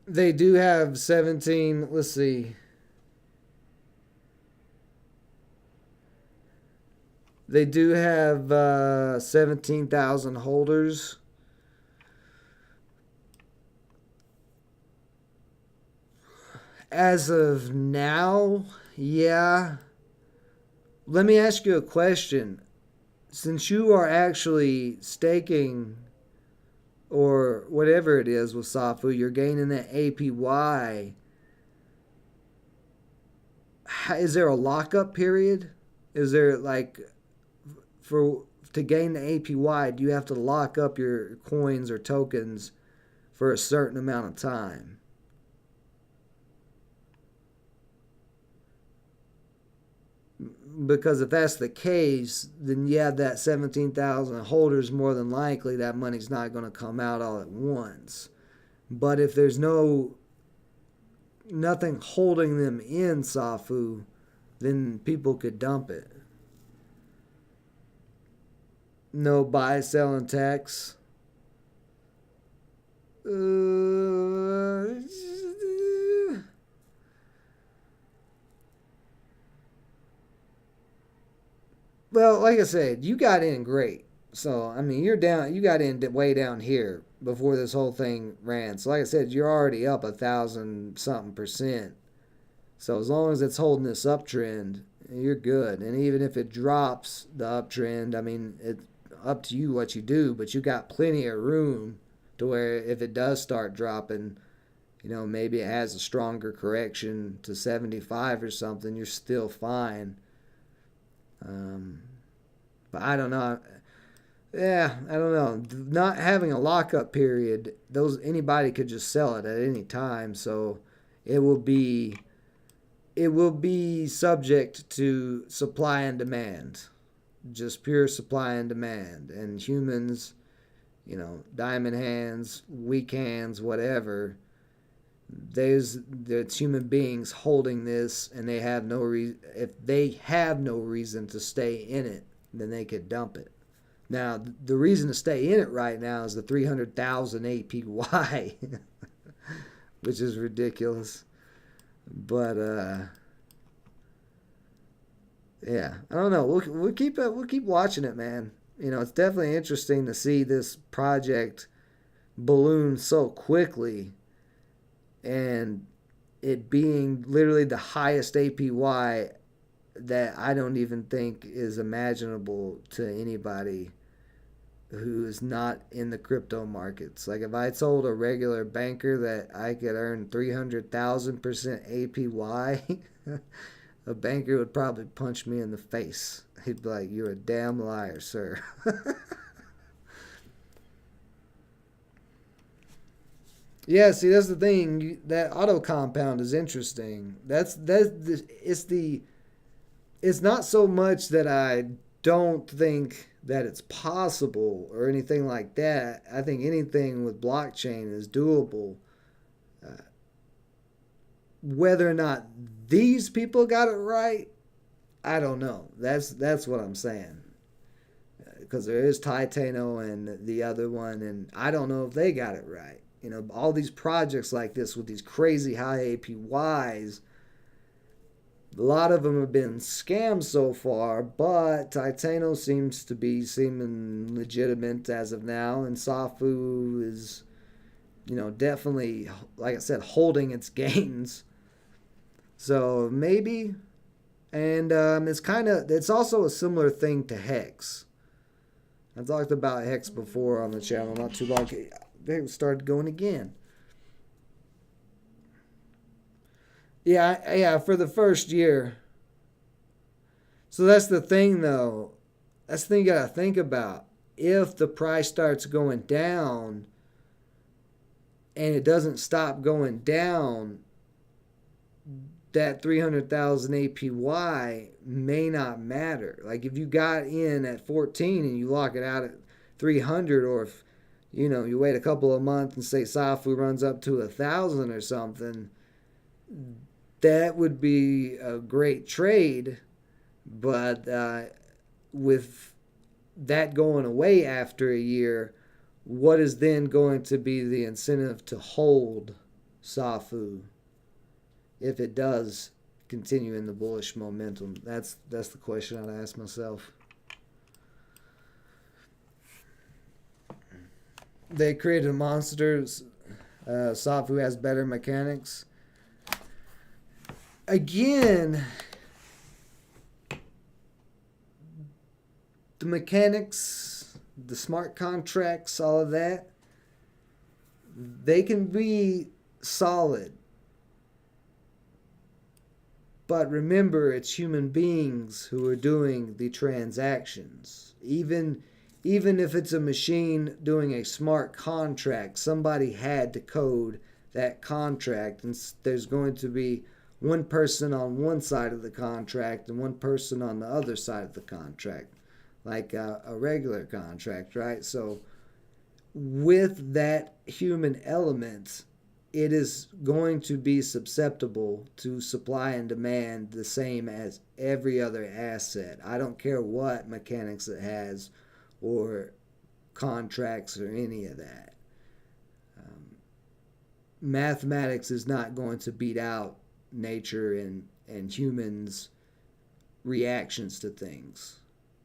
[SPEAKER 1] They do have 17, let's see. They do have 17,000 holders. As of now, yeah. Let me ask you a question. Since you are actually staking or whatever it is with Safu, you're gaining that APY. Is there a lockup period? Is there like to gain the APY, do you have to lock up your coins or tokens for a certain amount of time? Because if that's the case, then yeah, that 17,000 holders, more than likely that money's not going to come out all at once. But if there's nothing holding them in Safu, then people could dump it. No buy, sell, and tax. Well, like I said, you got in great. So, I mean, you got in way down here before this whole thing ran. So, like I said, you're already up 1,000-something%. So, as long as it's holding this uptrend, you're good. And even if it drops the uptrend, I mean, it's up to you what you do, but you got plenty of room to where if it does start dropping, maybe it has a stronger correction to 75 or something, you're still fine. But I don't know. Yeah, I don't know. Not having a lockup period, anybody could just sell it at any time. So it will be subject to supply and demand, just pure supply and demand. And humans, diamond hands, weak hands, whatever. There's human beings holding this, and they have no reason. If they have no reason to stay in it, then they could dump it. Now, the reason to stay in it right now is the 300,000 APY, which is ridiculous. But yeah, I don't know. We'll keep watching it, man. It's definitely interesting to see this project balloon so quickly. And it being literally the highest APY that I don't even think is imaginable to anybody who is not in the crypto markets. Like if I told a regular banker that I could earn 300,000% APY, a banker would probably punch me in the face. He'd be like, "You're a damn liar, sir." Yeah, see, that's the thing. That auto compound is interesting. It's not so much that I don't think that it's possible or anything like that. I think anything with blockchain is doable. Whether or not these people got it right, I don't know. That's what I'm saying. Because there is Titano and the other one, and I don't know if they got it right. All these projects like this with these crazy high APYs, a lot of them have been scams so far, but Titano seems to be seeming legitimate as of now, and Safu is, definitely, like I said, holding its gains. So maybe, and it's also a similar thing to Hex. I've talked about Hex before on the channel not too long. It started going again. Yeah, for the first year. So that's the thing, though. That's the thing you gotta think about. If the price starts going down and it doesn't stop going down, that 300,000 APY may not matter. Like if you got in at 14 and you lock it out at 300, or if you wait a couple of months and say SAFU runs up to 1,000 or something, that would be a great trade. But with that going away after a year, what is then going to be the incentive to hold SAFU if it does continue in the bullish momentum? That's the question I'd ask myself. They created monsters. SAFU has better mechanics. Again, the mechanics, the smart contracts, all of that, they can be solid. But remember, it's human beings who are doing the transactions. Even if it's a machine doing a smart contract, somebody had to code that contract, and there's going to be one person on one side of the contract and one person on the other side of the contract, like a regular contract, right? So with that human element, it is going to be susceptible to supply and demand the same as every other asset. I don't care what mechanics it has or contracts or any of that. Mathematics is not going to beat out nature and humans' reactions to things.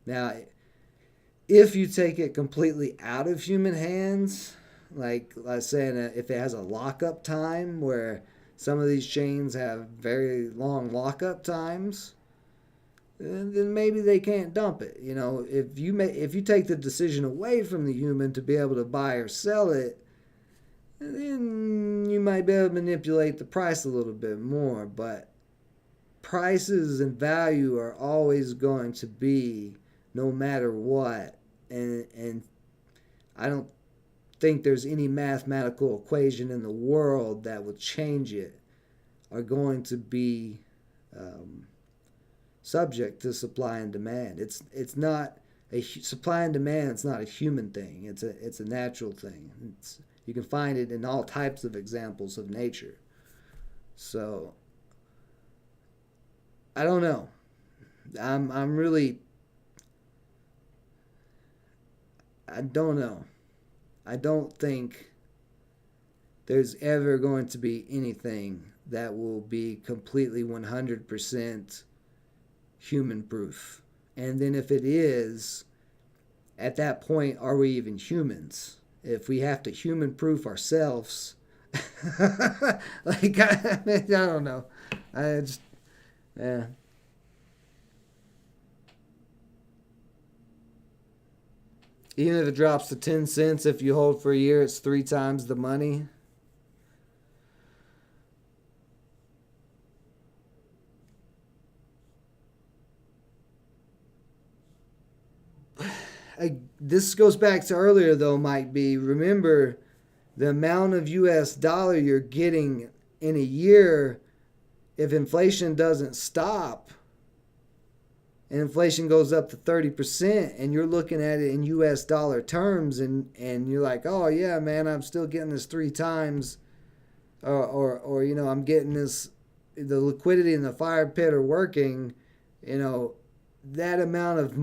[SPEAKER 1] Now, if you take it completely out of human hands, like I was saying, if it has a lockup time where some of these chains have very long lockup times, then maybe they can't dump it. If you take the decision away from the human to be able to buy or sell it, then you might be able to manipulate the price a little bit more. But prices and value are always going to be, no matter what, and I don't think there's any mathematical equation in the world that would change it, are going to be subject to supply and demand. It's not a supply and demand. It's not a human thing. It's a natural thing. You can find it in all types of examples of nature. So I don't know. I'm really, I don't know. I don't think there's ever going to be anything that will be completely 100% human proof. And then if it is, at that point, are we even humans? If we have to human proof ourselves, like, I don't know. Yeah. Even if it drops to 10 cents, if you hold for a year, it's 3 times the money. This goes back to earlier, though, might be, remember, the amount of US dollar you're getting in a year, if inflation doesn't stop, and inflation goes up to 30%, and you're looking at it in US dollar terms, and you're like, oh yeah, man, I'm still getting this 3 times, or I'm getting this, the liquidity in the fire pit are working, that amount of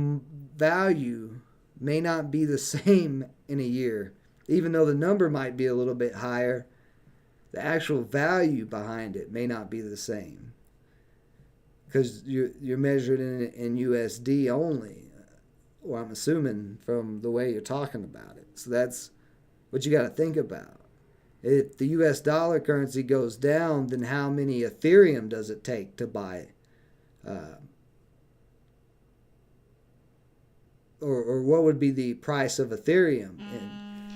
[SPEAKER 1] value may not be the same in a year. Even though the number might be a little bit higher, the actual value behind it may not be the same. Because you're measured in USD only, or I'm assuming from the way you're talking about it. So that's what you got to think about. If the US dollar currency goes down, then how many Ethereum does it take to buy or what would be the price of Ethereum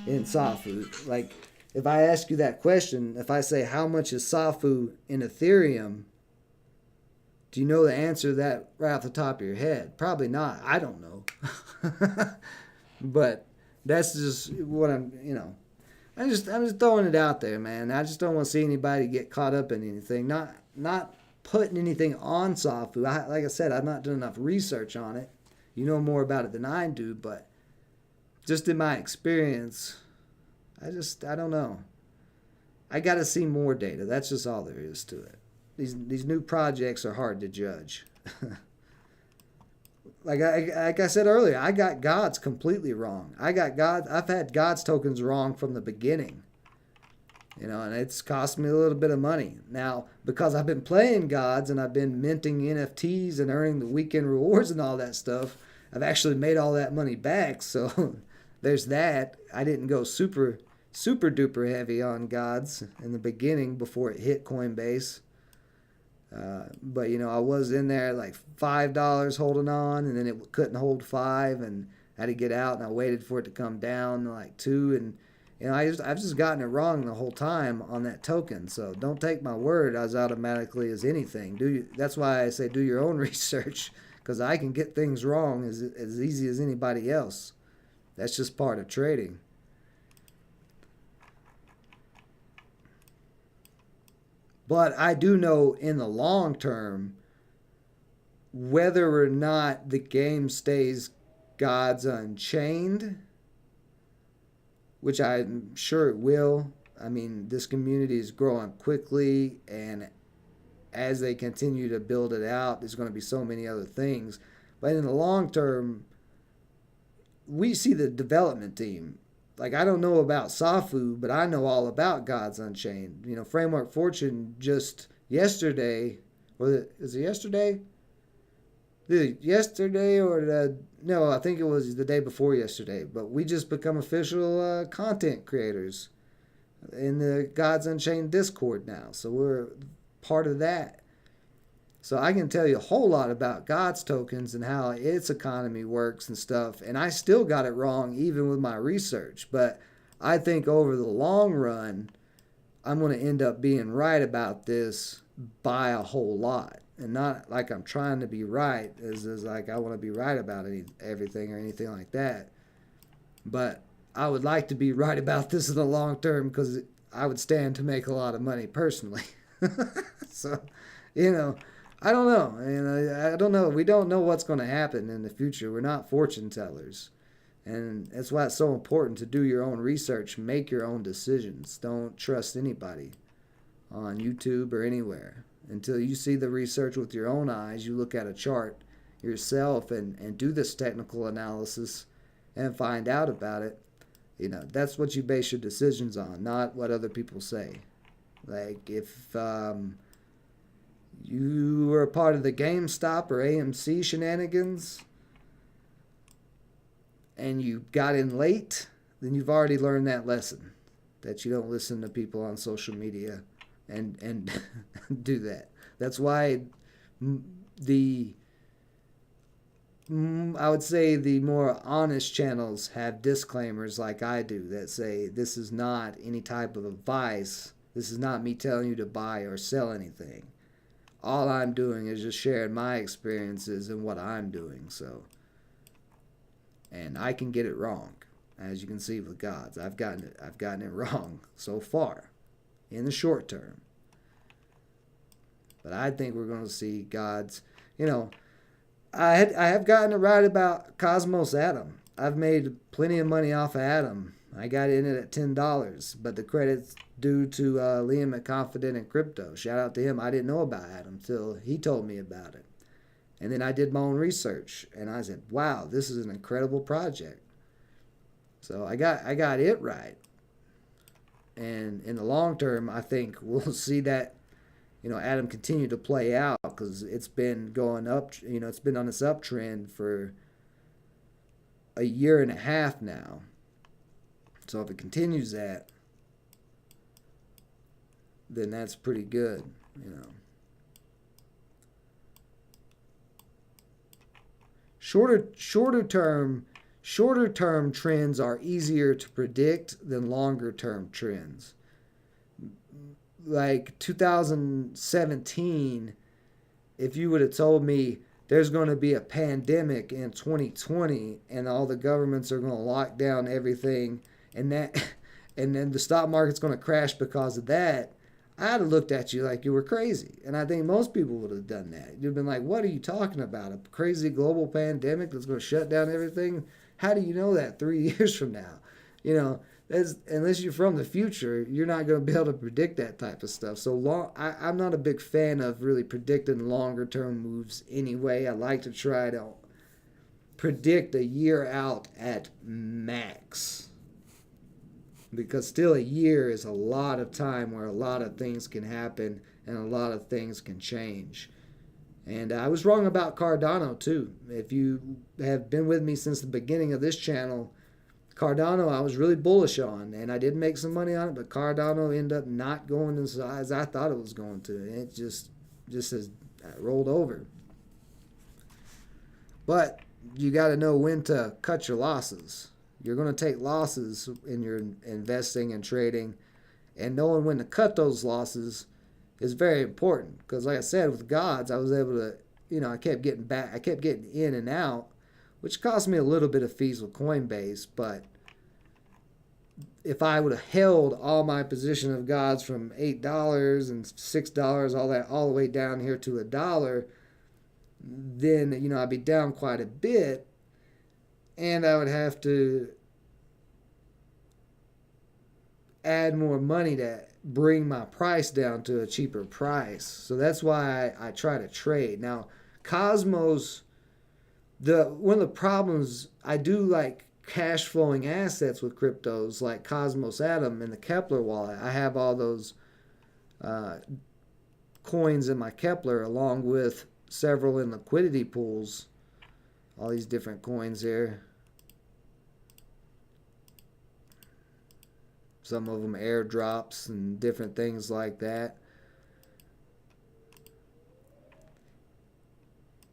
[SPEAKER 1] in Safu? Like, if I ask you that question, if I say how much is Safu in Ethereum, do you know the answer to that right off the top of your head? Probably not. I don't know. But that's just what I'm just throwing it out there, man. I just don't want to see anybody get caught up in anything. Not putting anything on Safu. Like I said, I've not done enough research on it. You know more about it than I do, but just in my experience, I don't know. I got to see more data. That's just all there is to it. These new projects are hard to judge. Like I said earlier, I got Gods completely wrong. I've had Gods tokens wrong from the beginning. And it's cost me a little bit of money. Now, because I've been playing Gods and I've been minting NFTs and earning the weekend rewards and all that stuff, I've actually made all that money back. So there's that. I didn't go super duper heavy on Gods in the beginning before it hit Coinbase. But I was in there like $5 holding on, and then it couldn't hold $5, and I had to get out, and I waited for it to come down to like $2, and I've just gotten it wrong the whole time on that token. So don't take my word as automatically as anything. That's why I say do your own research, because I can get things wrong as easy as anybody else. That's just part of trading. But I do know in the long term, whether or not the game stays Gods Unchained, which I'm sure it will. I mean, this community is growing quickly, and as they continue to build it out, there's going to be so many other things. But in the long term, we see the development team. Like, I don't know about Safu, but I know all about Gods Unchained. Framework Fortune just yesterday, is it yesterday? Yesterday no, I think it was the day before yesterday. But we just become official content creators in the Gods Unchained Discord now. So we're part of that. So I can tell you a whole lot about Gods tokens and how its economy works and stuff. And I still got it wrong even with my research. But I think over the long run, I'm going to end up being right about this by a whole lot. And not like I'm trying to be right as like I want to be right about everything or anything like that. But I would like to be right about this in the long term, because I would stand to make a lot of money personally. So, I don't know. I don't know. We don't know what's going to happen in the future. We're not fortune tellers. And that's why it's so important to do your own research, make your own decisions. Don't trust anybody on YouTube or anywhere. Until you see the research with your own eyes, you look at a chart yourself and do this technical analysis and find out about it. That's what you base your decisions on, not what other people say. Like, if you were a part of the GameStop or AMC shenanigans and you got in late, then you've already learned that lesson, that you don't listen to people on social media and do that. That's why I would say the more honest channels have disclaimers like I do that say this is not any type of advice. This is not me telling you to buy or sell anything. All I'm doing is just sharing my experiences and what I'm doing. So, and I can get it wrong, as you can see with Gods. I've gotten it wrong so far, in the short term. But I think we're going to see Gods. I have gotten it right about Cosmos Atom. I've made plenty of money off of Atom. I got in it at $10, but the credit's due to Liam at Confident in Crypto. Shout out to him. I didn't know about Atom till he told me about it. And then I did my own research, and I said, wow, this is an incredible project. So I got it right. And in the long term, I think we'll see that, Atom continue to play out, because it's been going up, it's been on this uptrend for a year and a half now. So if it continues that, then that's pretty good, you know. Shorter term trends are easier to predict than longer term trends. Like 2017, if you would have told me there's going to be a pandemic in 2020 and all the governments are going to lock down everything and that and then the stock market's going to crash because of that, I'd have looked at you like you were crazy. And I think most people would have done that. You'd have been like, what are you talking about? A crazy global pandemic that's going to shut down everything? How do you know that 3 years from now? You know, unless you're from the future, you're not going to be able to predict that type of stuff. So I'm not a big fan of really predicting longer term moves anyway. I like to try to predict a year out at max. Because still a year is a lot of time where a lot of things can happen and a lot of things can change. And I was wrong about Cardano too. If you have been with me since the beginning of this channel, Cardano I was really bullish on, and I did make some money on it, but Cardano ended up not going as high as I thought it was going to. And it just has rolled over. But you got to know when to cut your losses. You're going to take losses in your investing and trading, and knowing when to cut those losses is very important. Because like I said, with Gods, I was able to, I kept getting in and out, which cost me a little bit of fees with Coinbase. But if I would have held all my position of Gods from $8 and $6, all the way down here to $1, then, I'd be down quite a bit. And I would have to add more money to bring my price down to a cheaper price. So that's why I try to trade. Now, Cosmos, one of the problems, I do like cash flowing assets with cryptos like Cosmos Atom and the Kepler wallet. I have all those coins in my Kepler along with several in liquidity pools. All these different coins here. Some of them airdrops and different things like that.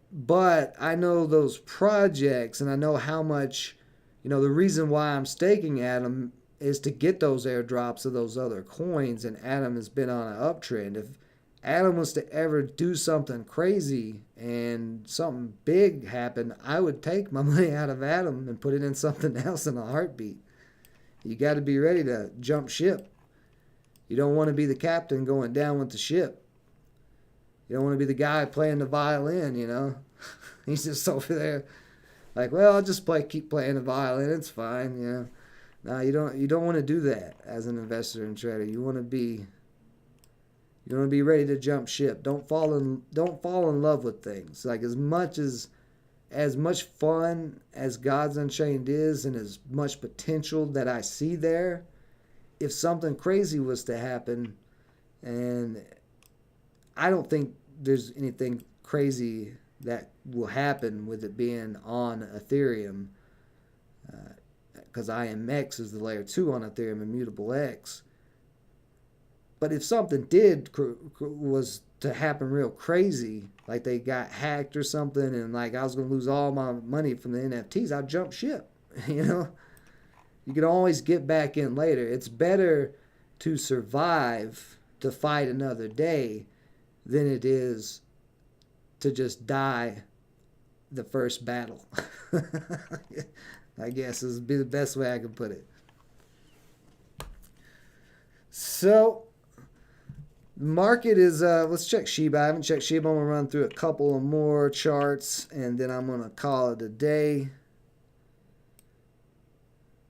[SPEAKER 1] But I know those projects, and I know how much, the reason why I'm staking Atom is to get those airdrops of those other coins, and Atom has been on an uptrend. If Atom was to ever do something crazy and something big happened, I would take my money out of Atom and put it in something else in a heartbeat. You got to be ready to jump ship. You don't want to be the captain going down with the ship. You don't want to be the guy playing the violin, He's just over there like, well, I'll just keep playing the violin. It's fine, No, you don't want to do that as an investor and trader. You want to be ready to jump ship. Don't fall in love with things. Like as much fun as Gods Unchained is and as much potential that I see there, if something crazy was to happen, and I don't think there's anything crazy that will happen with it being on Ethereum, because IMX is the layer 2 on Ethereum, Immutable X. But if something was to happen real crazy, like they got hacked or something, and like I was going to lose all my money from the NFTs, I'd jump ship. You can always get back in later. It's better to survive to fight another day than it is to just die the first battle. I guess is be the best way I can put it. So market is, let's check Shiba. I haven't checked Shiba. I'm going to run through a couple of more charts, and then I'm going to call it a day.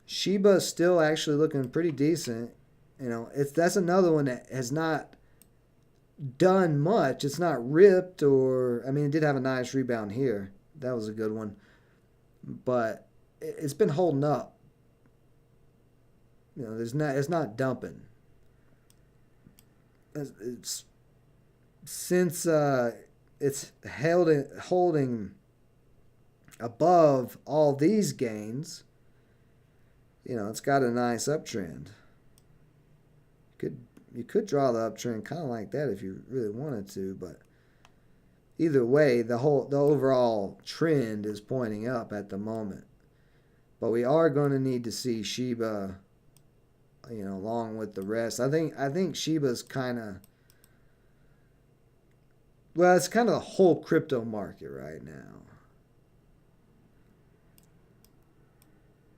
[SPEAKER 1] Shiba is still actually looking pretty decent. That's another one that has not done much. It's not ripped, it did have a nice rebound here. That was a good one. But it's been holding up. It's not dumping. It's since it's holding above all these gains, it's got a nice uptrend. You could draw the uptrend kind of like that if you really wanted to, but either way, the overall trend is pointing up at the moment. But we are going to need to see Shiba, along with the rest. I think Shiba's kind of, well, it's kind of the whole crypto market right now.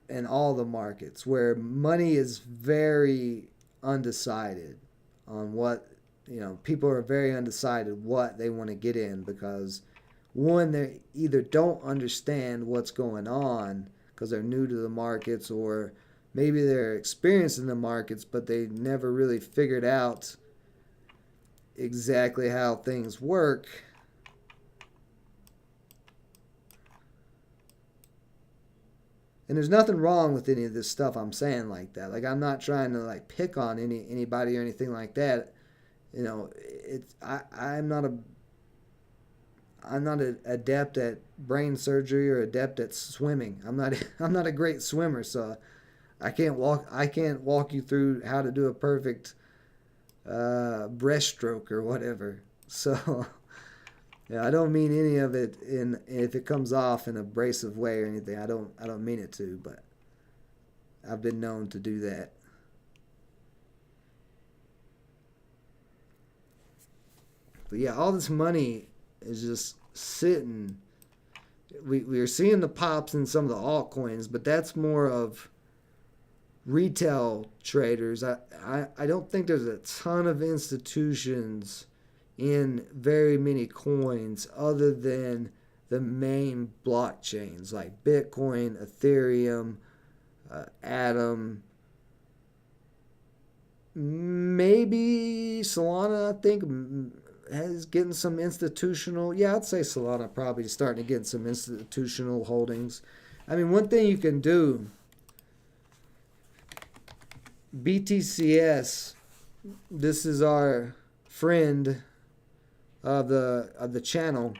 [SPEAKER 1] And all the markets where money is very undecided on what, people are very undecided what they want to get in, because one, they either don't understand what's going on because they're new to the markets, or maybe they're experienced in the markets but they never really figured out exactly how things work. And there's nothing wrong with any of this stuff I'm saying like that. Like, I'm not trying to like pick on anybody or anything like that. I'm not an adept at brain surgery or adept at swimming. I'm not a great swimmer, so I can't walk you through how to do a perfect breaststroke or whatever. So yeah, I don't mean any of it if it comes off in an abrasive way or anything. I don't mean it to, but I've been known to do that. But yeah, all this money is just sitting. We are seeing the pops in some of the altcoins, but that's more of retail traders. I don't think there's a ton of institutions in very many coins other than the main blockchains like Bitcoin, Ethereum, Atom, maybe Solana. I think is getting some institutional. Yeah, I'd say Solana probably starting to get some institutional holdings. I mean, one thing you can do, BTCS, this is our friend of the channel,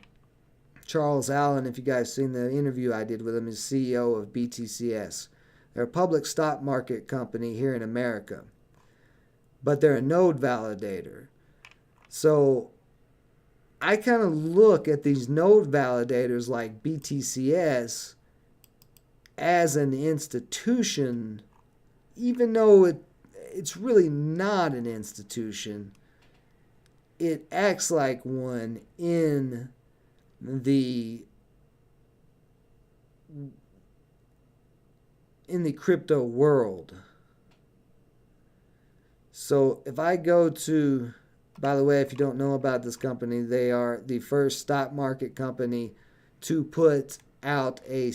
[SPEAKER 1] Charles Allen. If you guys seen the interview I did with him, is CEO of BTCS. They're a public stock market company here in America, but they're a node validator. So I kind of look at these node validators like BTCS as an institution, even though it's really not an institution. It acts like one in the crypto world. So if I go to, by the way, if you don't know about this company, they are the first stock market company to put out a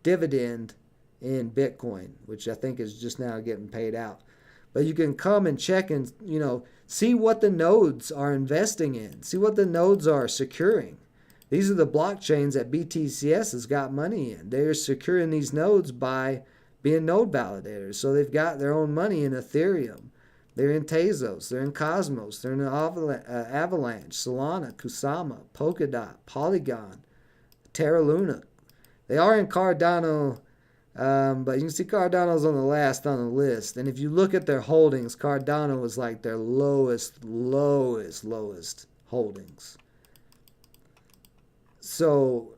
[SPEAKER 1] dividend in Bitcoin, which I think is just now getting paid out. But you can come and check and, see what the nodes are investing in. See what the nodes are securing. These are the blockchains that BTCS has got money in. They're securing these nodes by being node validators. So they've got their own money in Ethereum. They're in Tezos. They're in Cosmos. They're in Avalanche, Solana, Kusama, Polkadot, Polygon, Terra Luna. They are in Cardano, but you can see Cardano's on the last on the list. And if you look at their holdings, Cardano is like their lowest holdings. So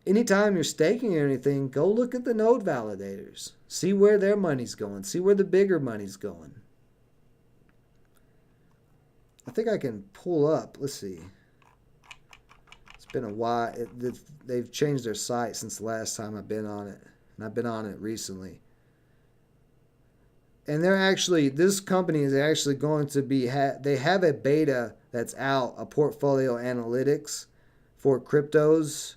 [SPEAKER 1] anytime you're staking or anything, go look at the node validators. See where their money's going. See where the bigger money's going. I think I can pull up. Let's see. It's been a while. They've changed their site since the last time I've been on it. And I've been on it recently. And this company is actually going to be, they have a beta that's out, a portfolio analytics for cryptos.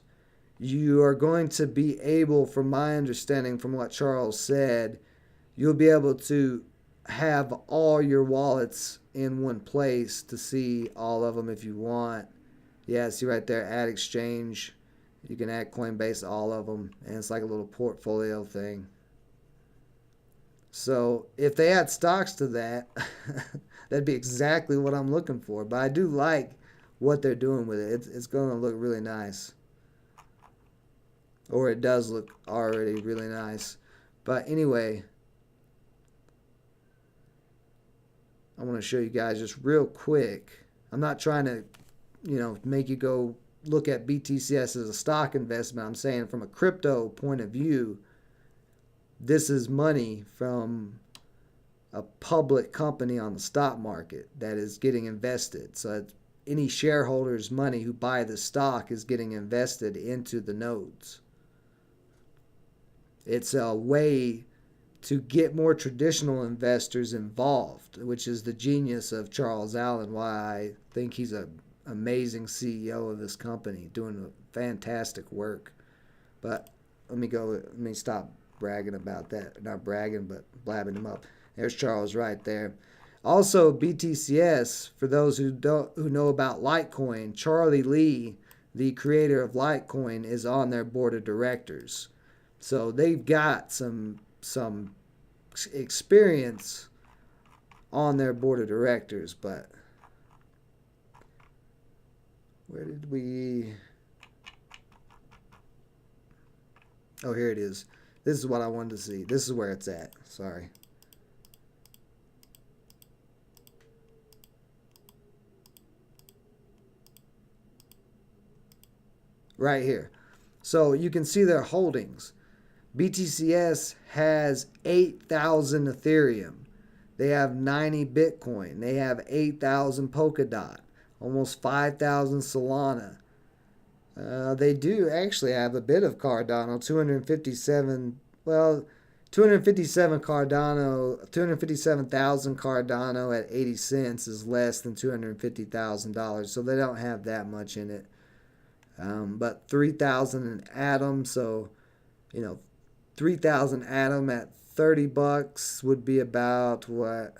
[SPEAKER 1] You are going to be able, from my understanding, from what Charles said, you'll be able to have all your wallets in one place to see all of them if you want. Yeah, see right there, add exchange. You can add Coinbase, all of them, and it's like a little portfolio thing. So if they add stocks to that, that'd be exactly what I'm looking for. But I do like what they're doing with it. It's going to look really nice. Or it does look already really nice. But anyway, I want to show you guys just real quick. I'm not trying to, make you go look at BTCS as a stock investment. I'm saying from a crypto point of view, this is money from a public company on the stock market that is getting invested. So any shareholders' money who buy the stock is getting invested into the nodes. It's a way to get more traditional investors involved, which is the genius of Charles Allen, why I think he's an amazing CEO of this company, doing fantastic work. But let me stop bragging about that. Not bragging, but blabbing him up. There's Charles right there. Also, BTCS, for those who know about Litecoin, Charlie Lee, the creator of Litecoin, is on their board of directors. So they've got some experience on their board of directors. But where did we... Oh, here it is. This is what I wanted to see. This is where it's at. Sorry. Right here. So you can see their holdings. BTCS has 8,000 Ethereum. They have 90 Bitcoin. They have 8,000 Polkadot. Almost 5,000 Solana. They do actually have a bit of Cardano. 257 Cardano, 257,000 Cardano at 80 cents is less than $250,000. So they don't have that much in it. But 3,000 in Atom, so 3,000 Atom at $30 would be about what,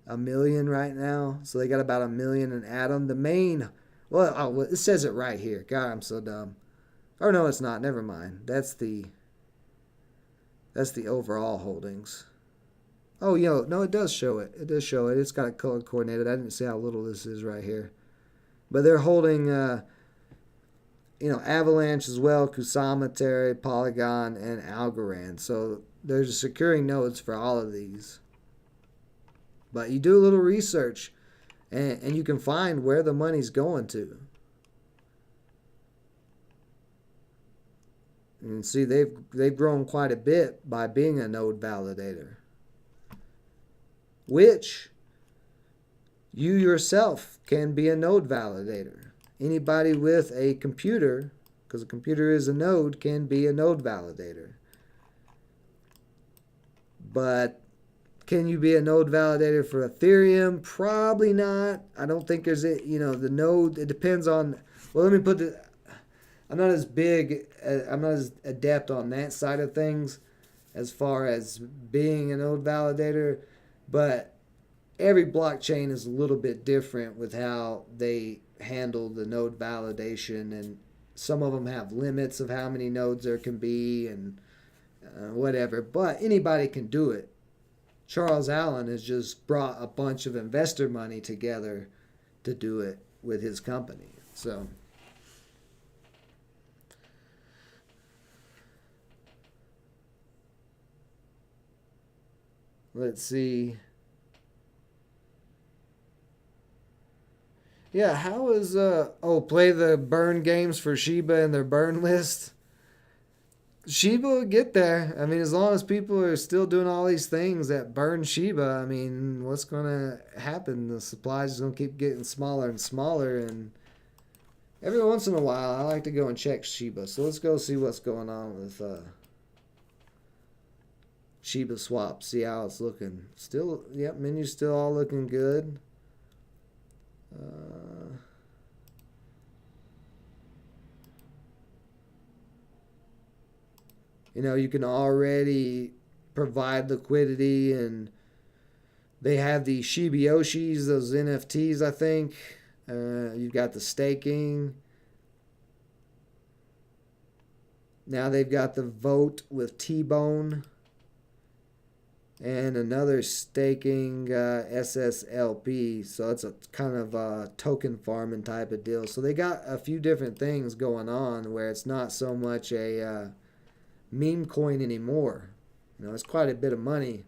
[SPEAKER 1] $1 million right now. So they got about $1 million in Atom. The main, it says it right here. God, I'm so dumb. Or no, it's not. Never mind. That's the overall holdings. Oh, no, it does show it. It does show it. It's got it color coordinated. I didn't see how little this is right here. But they're holding, Avalanche as well, Kusama, Terra, Polygon, and Algorand. So there's securing nodes for all of these. But you do a little research, and you can find where the money's going to. And see, they've grown quite a bit by being a node validator, which you yourself can be a node validator. Anybody with a computer, because a computer is a node, can be a node validator. But can you be a node validator for Ethereum? Probably not. I don't think there's the node. It depends on. Well, let me put it. I'm not as adept on that side of things as far as being a node validator, but every blockchain is a little bit different with how they handle the node validation, and some of them have limits of how many nodes there can be and whatever, but anybody can do it. Charles Allen has just brought a bunch of investor money together to do it with his company. So let's see. Yeah, how is play the burn games for Shiba in their burn list? Shiba will get there. I mean, as long as people are still doing all these things that burn Shiba, I mean, what's going to happen? The supply is going to keep getting smaller and smaller, and every once in a while, I like to go and check Shiba. So let's go see what's going on with Shiba swap. See how it's looking. Still, yep, menu's still all looking good. You can already provide liquidity, and they have the Shiba Yoshis, those NFTs, I think. You've got the staking. Now they've got the vote with T-Bone. And another staking SSLP. So it's a kind of a token farming type of deal. So they got a few different things going on where it's not so much a meme coin anymore. It's quite a bit of money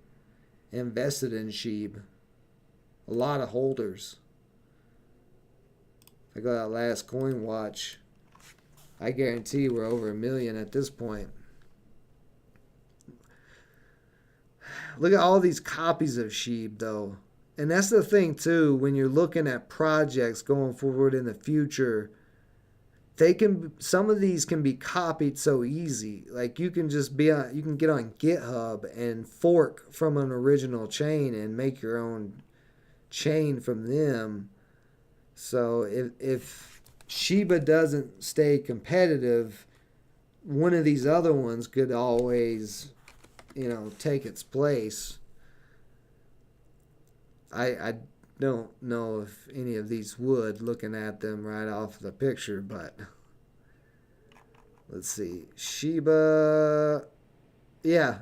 [SPEAKER 1] invested in SHIB. A lot of holders. If I go that last coin watch, I guarantee we're over 1 million at this point. Look at all these copies of SHIB though. And that's the thing too, when you're looking at projects going forward in the future, some of these can be copied so easy. Like you can get on GitHub and fork from an original chain and make your own chain from them. So if Shiba doesn't stay competitive, one of these other ones could always, take its place. I don't know if any of these would, looking at them right off the picture, but let's see. Shiba, yeah,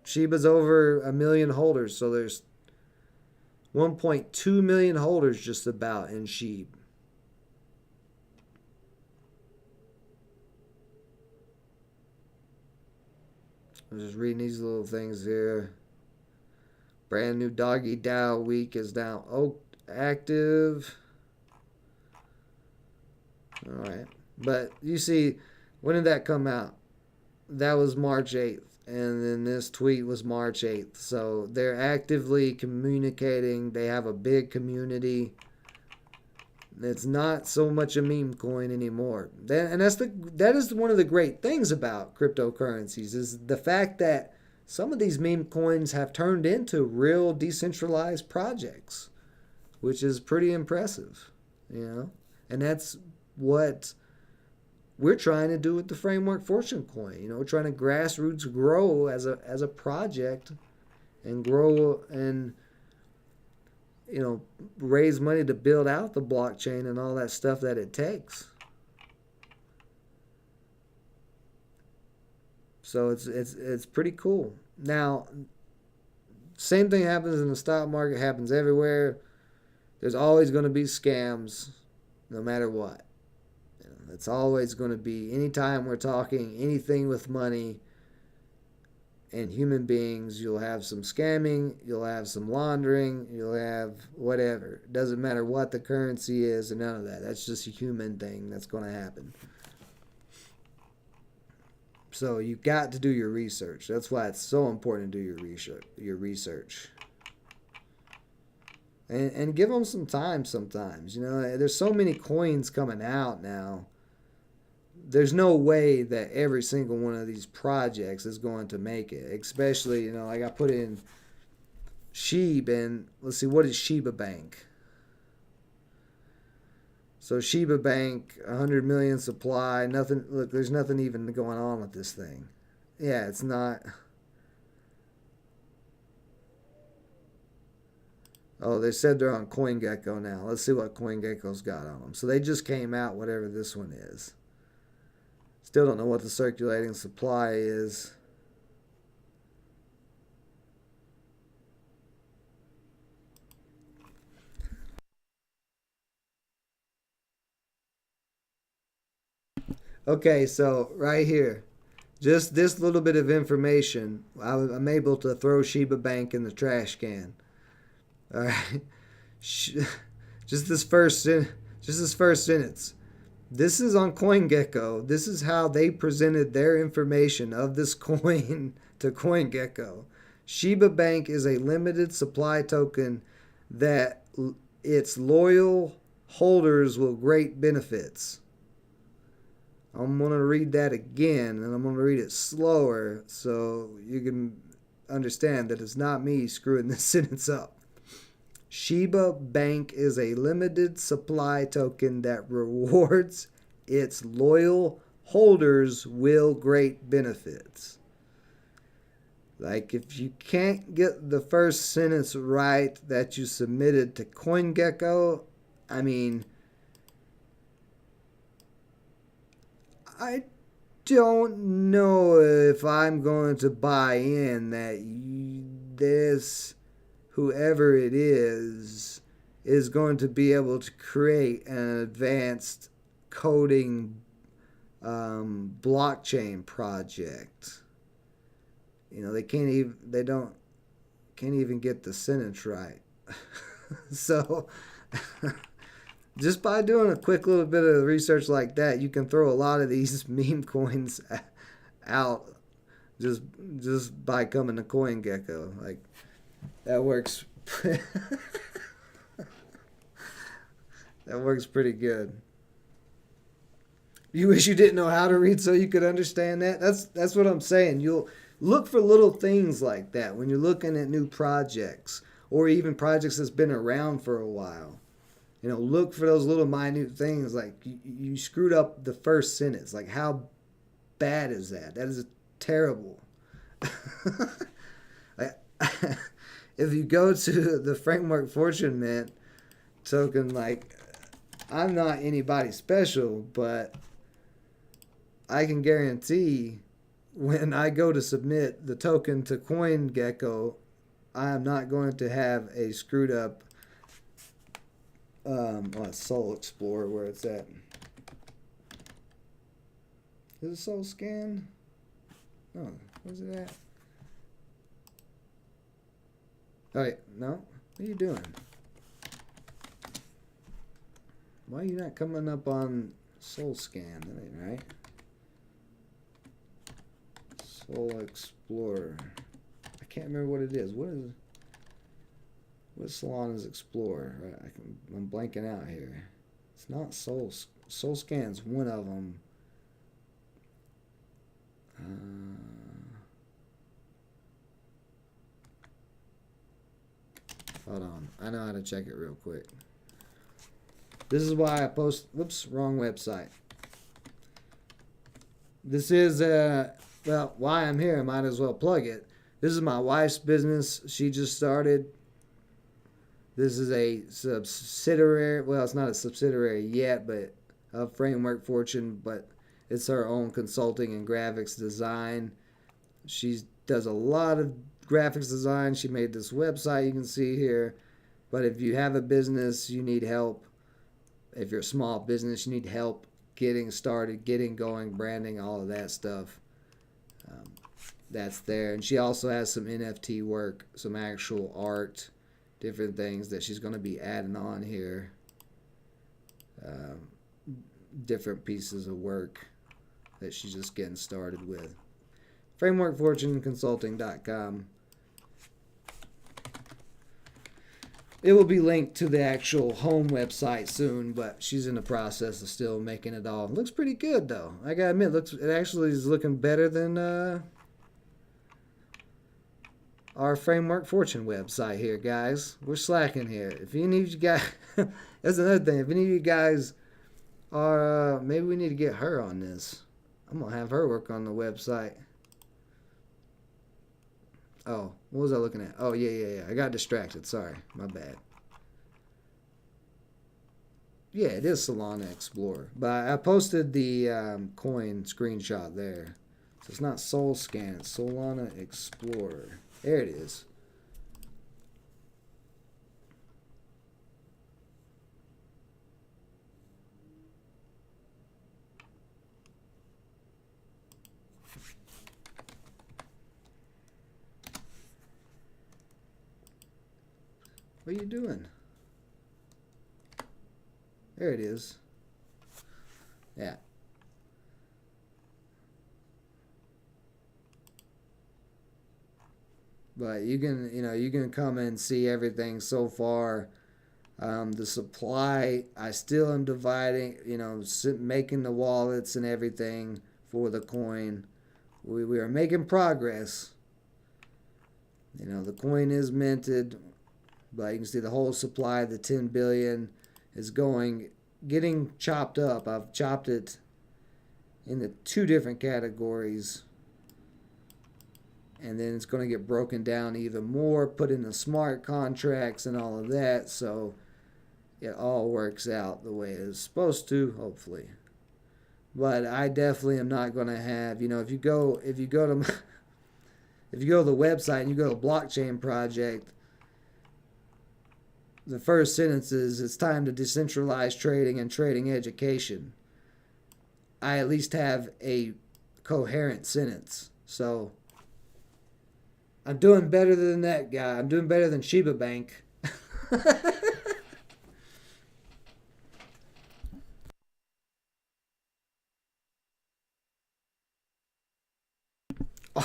[SPEAKER 1] Shiba's over 1 million holders, so there's 1.2 million holders just about in SHIB. I'm just reading these little things here. Brand new Doggy DAO week is now active. Alright. But you see, when did that come out? That was March 8th. And then this tweet was March 8th. So they're actively communicating. They have a big community. It's not so much a meme coin anymore. That is one of the great things about cryptocurrencies, is the fact that some of these meme coins have turned into real decentralized projects, which is pretty impressive, And that's what we're trying to do with the Framework Fortune coin. We're trying to grassroots grow as a project and grow and raise money to build out the blockchain and all that stuff that it takes. So it's pretty cool. Now, same thing happens in the stock market, happens everywhere. There's always going to be scams, no matter what. It's always going to be, anytime we're talking anything with money and human beings, you'll have some scamming, you'll have some laundering, you'll have whatever. It doesn't matter what the currency is and none of that. That's just a human thing that's going to happen. So you've got to do your research. That's why it's so important to do your research. And give them some time sometimes. There's so many coins coming out now. There's no way that every single one of these projects is going to make it. Especially, like I put in SHIB, and let's see, what is Shiba Bank? So Shiba Bank, 100 million supply, nothing. Look, there's nothing even going on with this thing. Yeah, it's not. Oh, they said they're on CoinGecko now. Let's see what CoinGecko's got on them. So they just came out, whatever this one is. Still don't know what the circulating supply is. Okay, so right here, just this little bit of information, I'm able to throw Shiba Bank in the trash can. All right, just this first sentence. This is on CoinGecko. This is how they presented their information of this coin to CoinGecko. Shiba Bank is a limited supply token that its loyal holders will great benefits. I'm going to read that again, and I'm going to read it slower so you can understand that it's not me screwing this sentence up. Shiba Bank is a limited supply token that rewards its loyal holders will great benefits. Like, if you can't get the first sentence right that you submitted to CoinGecko, I mean, I don't know if I'm going to buy in that this, whoever it is going to be able to create an advanced coding blockchain project. They can't even get the sentence right. So just by doing a quick little bit of research like that, you can throw a lot of these meme coins out just by coming to CoinGecko. Like, that works. That works pretty good. You wish you didn't know how to read so you could understand that? That's what I'm saying. You'll look for little things like that when you're looking at new projects or even projects that's been around for a while. You know, look for those little minute things like you screwed up the first sentence. Like, how bad is that? That is terrible. If you go to the Framework Fortune Mint token, like, I'm not anybody special, but I can guarantee when I go to submit the token to CoinGecko, I am not going to have a screwed up Soul Explorer where it's at. Is it Soul Scan? Oh, where's it at? Oh, wait, no? What are you doing? Why are you not coming up on Soul Scan? That ain't right. Soul Explorer. I can't remember what it is. What Solana's Explorer? I'm blanking out here. It's not Soul Scan's one of them. Hold on. I know how to check it real quick. This is why I post... Whoops, wrong website. This is, well, why I'm here. I might as well plug it. This is my wife's business. She just started. This is a subsidiary. Well, it's not a subsidiary yet, but of Framework Fortune, but it's her own consulting and graphics design. She does a lot of graphics design. She made this website you can see here. But if you have a business, you need help. If you're a small business, you need help getting started, getting going, branding, all of that stuff. That's there. And she also has some NFT work, some actual art, different things that she's going to be adding on here. Different pieces of work that she's just getting started with. FrameworkFortuneConsulting.com. It will be linked to the actual home website soon, but she's in the process of still making it all. It looks pretty good, though. I gotta admit, it actually is looking better than our Framework Fortune website here, guys. We're slacking here. If any of you guys, that's another thing. If any of you guys are, maybe we need to get her on this. I'm gonna have her work on the website. Oh, what was I looking at? Oh, yeah. I got distracted. Sorry. My bad. Yeah, it is Solana Explorer. But I posted the coin screenshot there. So it's not Soul Scan. It's Solana Explorer. There it is. What are you doing? There it is. Yeah. But you can come and see everything so far. The supply, I still am dividing, making the wallets and everything for the coin. We are making progress. The coin is minted. But you can see the whole supply, the 10 billion, is getting chopped up. I've chopped it into 2 different categories. And then it's going to get broken down even more, put in the smart contracts and all of that. So it all works out the way it's supposed to, hopefully. But I definitely am not going to have, if you go to the website and you go to blockchain project, the first sentence is, it's time to decentralize trading and trading education. I at least have a coherent sentence. So I'm doing better than that guy. I'm doing better than Shiba Bank.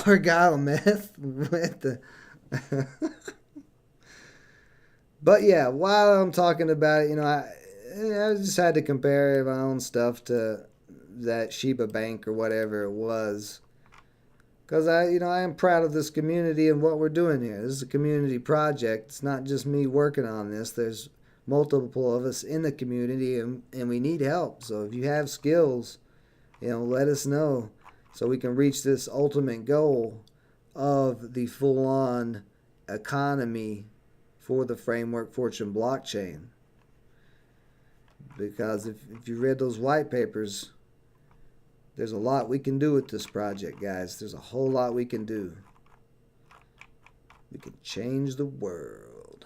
[SPEAKER 1] Argyle meth with the but yeah, while I'm talking about it, I just had to compare my own stuff to that Shiba Bank or whatever it was, because I am proud of this community and what we're doing here. This is a community project. It's not just me working on this. There's multiple of us in the community, and we need help. So if you have skills, let us know so we can reach this ultimate goal of the full-on economy for the Framework Fortune blockchain. Because if you read those white papers, there's a lot we can do with this project, guys. There's a whole lot we can do. We can change the world.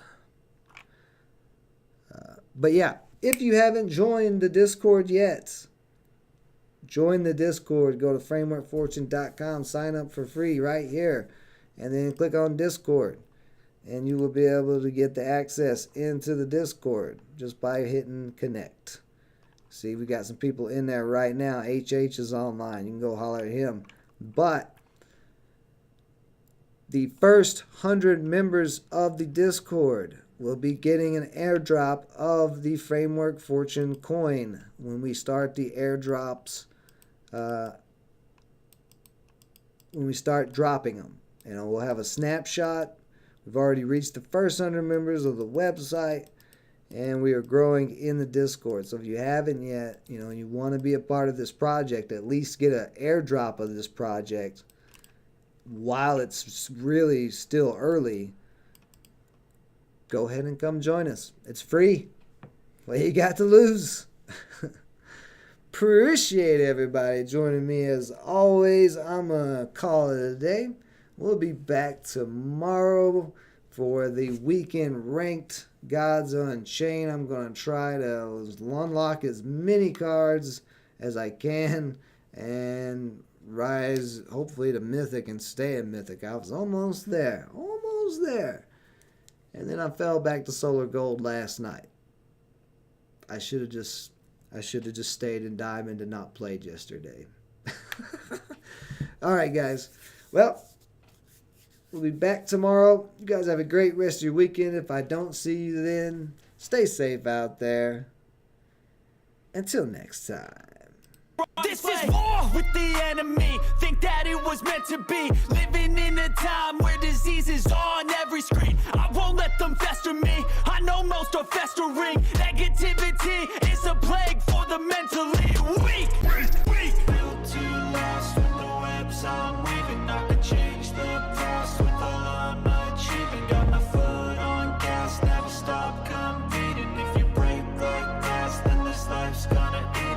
[SPEAKER 1] But yeah, if you haven't joined the Discord yet, join the Discord. Go to frameworkfortune.com, sign up for free right here, and then click on Discord. And you will be able to get the access into the Discord just by hitting connect. See, we got some people in there right now. HH is online. You can go holler at him. But the first 100 members of the Discord will be getting an airdrop of the Framework Fortune coin when we start the airdrops, when we start dropping them. We'll have a snapshot. We've already reached the first 100 members of the website, and we are growing in the Discord. So if you haven't yet, you want to be a part of this project, at least get an airdrop of this project while it's really still early, go ahead and come join us. It's free. What you got to lose? Appreciate everybody joining me as always. I'm going to call it a day. We'll be back tomorrow for the weekend ranked Gods Unchained. I'm going to try to unlock as many cards as I can and rise hopefully to Mythic and stay in Mythic. I was almost there. Almost there. And then I fell back to Solar Gold last night. I should have just stayed in Diamond and not played yesterday. Alright guys. Well, we'll be back tomorrow. You guys have a great rest of your weekend. If I don't see you then, stay safe out there. Until next time.
[SPEAKER 2] This is war with the enemy. Think that it was meant to be. Living in a time where disease is on every screen. I won't let them fester me. I know most are festering. Negativity is a plague for the mentally weak. Built to last when the webs I'm weaving. I could change the past with all I'm achieving. Got my foot on gas, never stop competing. If you break like glass, then this life's gonna end.